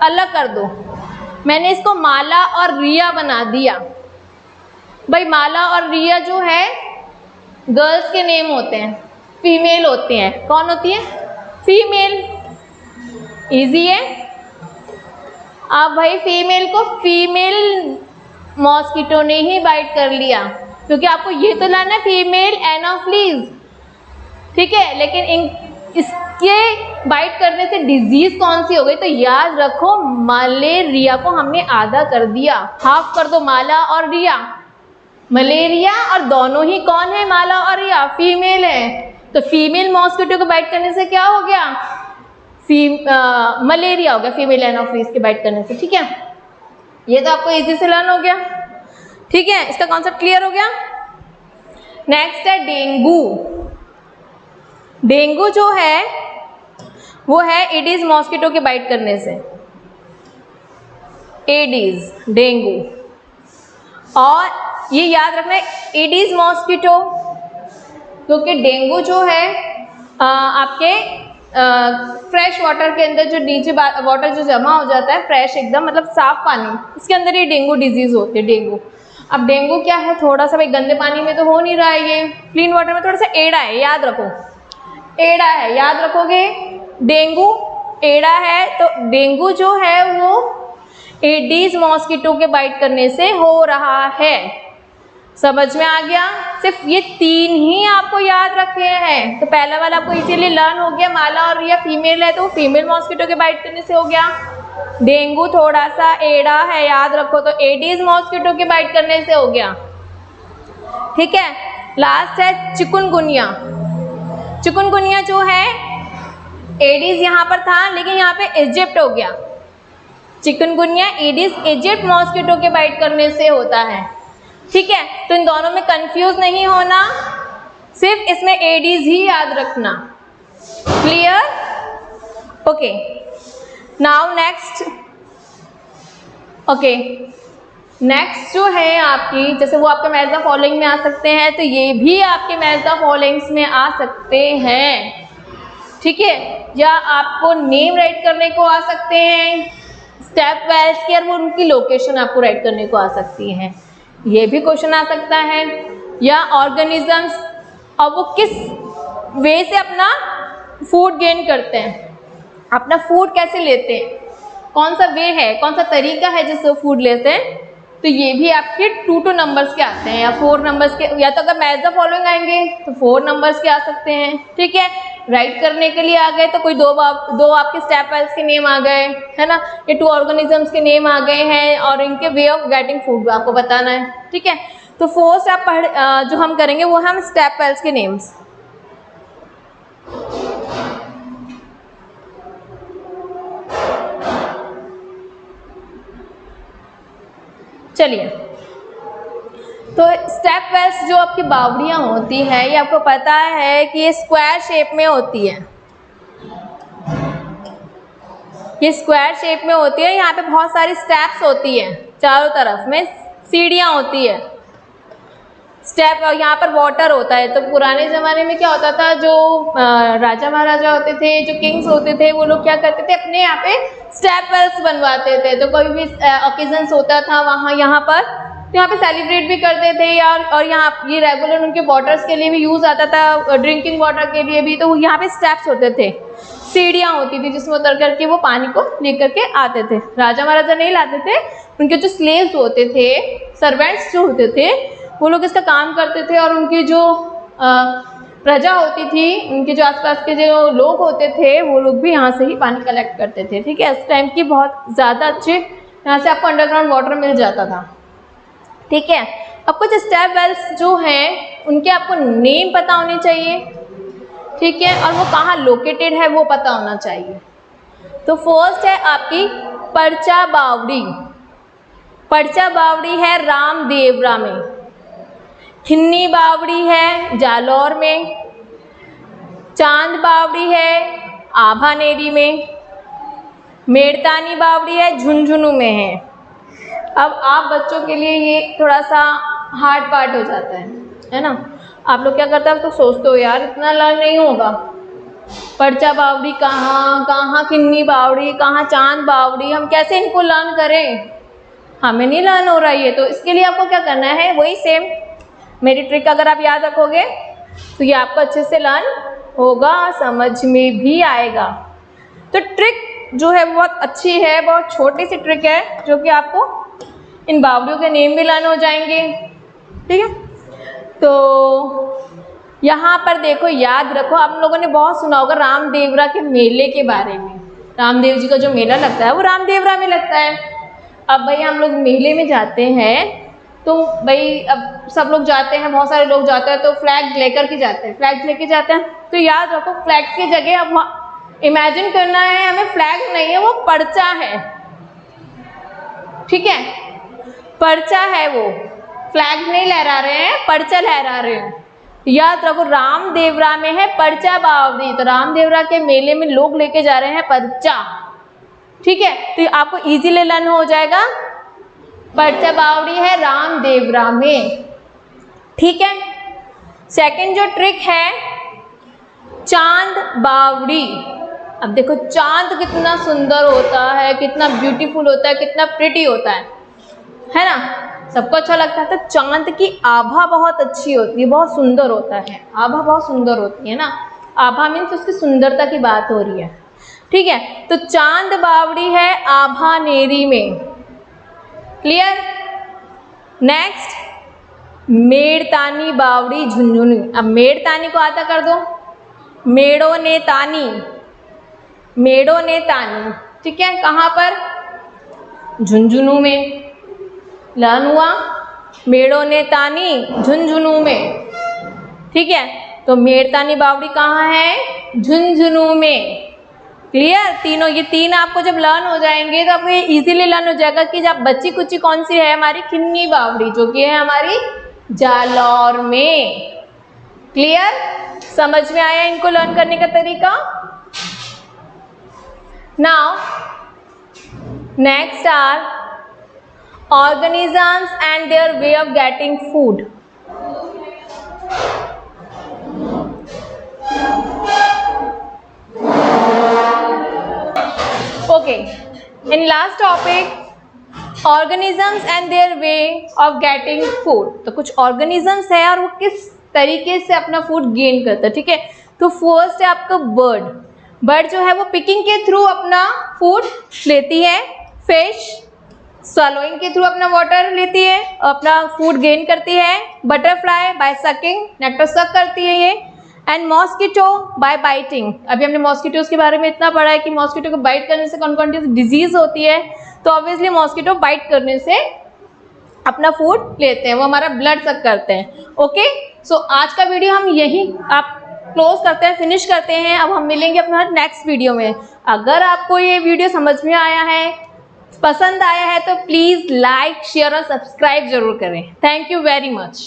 अलग कर दो। मैंने इसको माला और रिया बना दिया भाई। माला और रिया जो है गर्ल्स के नेम होते हैं, फीमेल होते हैं। कौन होती है? फीमेल। इजी है। अब भाई फीमेल को फीमेल मॉस्किटो ने ही बाइट कर लिया, क्योंकि आपको ये तो लाना है फीमेल एनाफ्लीज, ठीक है। लेकिन इसके बाइट करने से डिजीज कौन सी हो गई, तो याद रखो मलेरिया को हमने आधा कर दिया, हाफ कर दो माला और रिया। मलेरिया और दोनों ही कौन है, माला और रिया, फीमेल है। तो फीमेल मॉस्किटो को बाइट करने से क्या हो गया, मलेरिया हो गया, फीमेल एनाफ्लीज के बाइट करने से, ठीक है। ये तो आपको इजी से लर्न हो गया, ठीक है। इसका कॉन्सेप्ट क्लियर हो गया। नेक्स्ट है डेंगू। डेंगू जो है वो है एडिस मॉस्किटो के बाइट करने से, एडिस, डेंगू। और ये याद रखना है एडिस मॉस्किटो, क्योंकि डेंगू जो है आपके फ्रेश वाटर के अंदर जो नीचे वाटर जो जमा हो जाता है, फ्रेश एकदम मतलब साफ पानी, इसके अंदर ये डेंगू डिजीज होती है, डेंगू। अब डेंगू क्या है, थोड़ा सा भाई गंदे पानी में तो हो नहीं रहा है, ये क्लीन वाटर में थोड़ा सा एड़ा है, याद रखो, एड़ा है, याद रखोगे। डेंगू एड़ा है, तो डेंगू जो है वो एडिस मॉस्किटो के बाइट करने से हो रहा है। समझ में आ गया। सिर्फ ये 3 ही आपको याद रखने हैं। तो पहला वाला आपको इसीलिए लर्न हो गया, माला और रिया फीमेल है, तो वो फीमेल मॉस्किटो के बाइट करने से हो गया। डेंगू थोड़ा सा एड़ा है, याद रखो, तो एडिस मॉस्किटो के बाइट करने से हो गया, ठीक है। लास्ट है चिकुनगुनिया। चिकुनगुनिया जो है एडिस यहाँ पर था, लेकिन यहाँ पे इजिप्ट हो गया। चिकुनगुनिया एडिस इजिप्ट मॉस्किटो के बाइट करने से होता है, ठीक है। तो इन दोनों में कंफ्यूज नहीं होना, सिर्फ इसमें एडिस ही याद रखना। Clear? Okay, now next. Okay, next जो है आपकी, जैसे वो आपके मैच द फॉलोइंग में आ सकते हैं, तो ये भी आपके मैच द फॉलोइंग्स में आ सकते हैं, ठीक है। या आपको नेम राइट करने को आ सकते हैं, स्टेप वाइज के, और वो उनकी लोकेशन आपको राइट करने को आ सकती है, ये भी क्वेश्चन आ सकता है। या ऑर्गेनिजम्स, और वो किस वे से अपना फूड गेन करते हैं, अपना फूड कैसे लेते हैं, कौन सा वे है, कौन सा तरीका है जिससे वो फूड लेते हैं, तो ये भी आपके 2 नंबर्स के आते हैं, या 4 नंबर्स के, या तो अगर मैच द फॉलोइंग आएंगे तो 4 नंबर्स के आ सकते हैं, ठीक है। राइट करने के लिए आ गए तो कोई दो आपके स्टेप वाइज के नेम आ गए, है ना, ये 2 ऑर्गेनिजम्स के नेम आ गए हैं, और इनके वे ऑफ गेटिंग फूड आपको बताना है, ठीक है। तो 4 स्टेप जो हम करेंगे वो हम स्टेप वाइज के नेम्स। चलिए, तो स्टेप वेल्स जो आपकी बावड़ियाँ होती है, ये आपको पता है कि ये स्क्वायर शेप में होती है, ये स्क्वायर शेप में होती है। यहाँ पे बहुत सारी स्टेप्स होती हैं, चारों तरफ में सीढ़ियाँ होती है, स्टेप, और यहाँ पर वाटर होता है। तो पुराने ज़माने में क्या होता था, जो राजा महाराजा होते थे, जो किंग्स होते थे, वो लोग क्या करते थे, अपने यहाँ पे स्टेप वेल्स बनवाते थे। तो कोई भी ओकेजन्स होता था वहाँ, यहाँ पर, तो यहाँ पे सेलिब्रेट भी करते थे, और यहाँ ये रेगुलर उनके वाटर्स के लिए भी यूज़ आता था, ड्रिंकिंग वाटर के लिए भी। तो यहाँ पे स्टेप्स होते थे, सीढ़ियाँ होती थी, जिसमें उतर करके वो पानी को लेकर के आते थे। राजा महाराजा नहीं लाते थे, उनके जो स्लेव्स होते थे, सर्वेंट्स जो होते थे, वो लोग इसका काम करते थे, और उनकी जो प्रजा होती थी, उनके जो आसपास के जो लोग होते थे, वो लोग भी यहाँ से ही पानी कलेक्ट करते थे, ठीक है। इस टाइम की बहुत ज़्यादा अच्छे यहाँ से आपको अंडरग्राउंड वाटर मिल जाता था, ठीक है। अब कुछ स्टेप वेल्स जो हैं उनके आपको नेम पता होने चाहिए, ठीक है, और वो कहाँ लोकेटेड है वो पता होना चाहिए। तो फर्स्ट है आपकी परचा बावड़ी। परचा बावड़ी है रामदेवरा में, खिन्नी बावड़ी है जालौर में, चांद बावड़ी है आभानेरी में, मेड़तानी बावड़ी है, झुंझुनू में है। अब आप बच्चों के लिए ये थोड़ा सा हार्ड पार्ट हो जाता है ना। आप लोग क्या करते हो, तो सोचते हो यार इतना लर्न नहीं होगा, परचा बावड़ी कहाँ, कहाँ किन्नी बावड़ी, कहाँ चांद बावड़ी, हम कैसे इनको लर्न करें, हमें नहीं लर्न हो रहा है ये। तो इसके लिए आपको क्या करना है, वही सेम मेरी ट्रिक अगर आप याद रखोगे तो ये आपको अच्छे से लर्न होगा, समझ में भी आएगा। तो ट्रिक जो है बहुत अच्छी है, बहुत छोटी सी ट्रिक है जो कि आपको इन बावड़ियों के नेम भी लर्न हो जाएंगे, ठीक है। तो यहाँ पर देखो, याद रखो, आप लोगों ने बहुत सुना होगा रामदेवरा के मेले के बारे में। रामदेव जी का जो मेला लगता है वो रामदेवरा में लगता है। अब भाई हम लोग मेले में जाते हैं तो भाई अब सब लोग जाते हैं, बहुत सारे लोग जाते हैं तो फ्लैग लेकर के जाते हैं, फ्लैग लेके जाते हैं। तो याद रखो फ्लैग की जगह अब इमेजिन करना है हमें, फ्लैग नहीं है वो पर्चा है, ठीक है, पर्चा है वो, फ्लैग नहीं लहरा रहे हैं, पर्चा लहरा रहे हैं। याद रखो रामदेवरा में है पर्चा बावड़ी, तो रामदेवरा के मेले में लोग लेके जा रहे हैं पर्चा, ठीक है। तो आपको इजीली लर्न हो जाएगा, पर्चा बावड़ी है रामदेवरा में, ठीक है। सेकंड जो ट्रिक है चांद बावड़ी। अब देखो चांद कितना सुंदर होता है, कितना ब्यूटीफुल होता है, कितना प्रिटी होता है ना, सबको अच्छा लगता है। तो चांद की आभा बहुत अच्छी होती है, बहुत सुंदर होता है, आभा बहुत सुंदर होती है ना, आभा मीन्स उसकी सुंदरता की बात हो रही है, ठीक है। तो चांद बावड़ी है आभानेरी में, क्लियर। नेक्स्ट मेड़तानी बावड़ी झुंझुनू। अब मेड़तानी को आता कर दो, मेड़ो ने तानी, मेड़ो ने तानी, ठीक है, कहाँ पर, झुंझुनू में। लर्न हुआ, मेड़ो ने तानी झुंझुनू में, ठीक है। तो मेड़तानी बावड़ी कहाँ है, झुंझुनू में, क्लियर। तीनों, ये तीन आपको जब लर्न हो जाएंगे तो आपको ये इजीली लर्न हो जाएगा कि जब बच्ची कुची कौन सी है, हमारी किन्नी बावड़ी जो कि है हमारी जालौर में, क्लियर। समझ में आया इनको लर्न करने का तरीका। Now next are organisms and their way of getting food. Okay, in last topic organisms and their way of getting food. तो कुछ organisms है और वो किस तरीके से अपना फूड गेन करता है, ठीक है। तो फर्स्ट है आपका बर्ड। बर्ड जो है वो पिकिंग के थ्रू अपना फूड लेती है, फिश स्वलोइंग के थ्रू अपना वाटर लेती है, अपना फूड गेन करती है, बटरफ्लाई बाय सकिंग, नेक्टर सक करती है ये, एंड मॉस्किटो बाय बाइटिंग। अभी हमने मॉस्किटोज के बारे में इतना पढ़ा है कि मॉस्किटो को बाइट करने से कौन कौन सी डिजीज होती है, तो ऑब्वियसली मॉस्किटो बाइट करने से अपना फूड लेते हैं, वो हमारा ब्लड सक करते हैं। ओके, सो आज का वीडियो हम यही आप क्लोज करते हैं, फिनिश करते हैं। अब हम मिलेंगे अपना नेक्स्ट वीडियो में। अगर आपको ये वीडियो समझ में आया है, पसंद आया है, तो प्लीज़ लाइक शेयर और सब्सक्राइब जरूर करें। Thank you very much.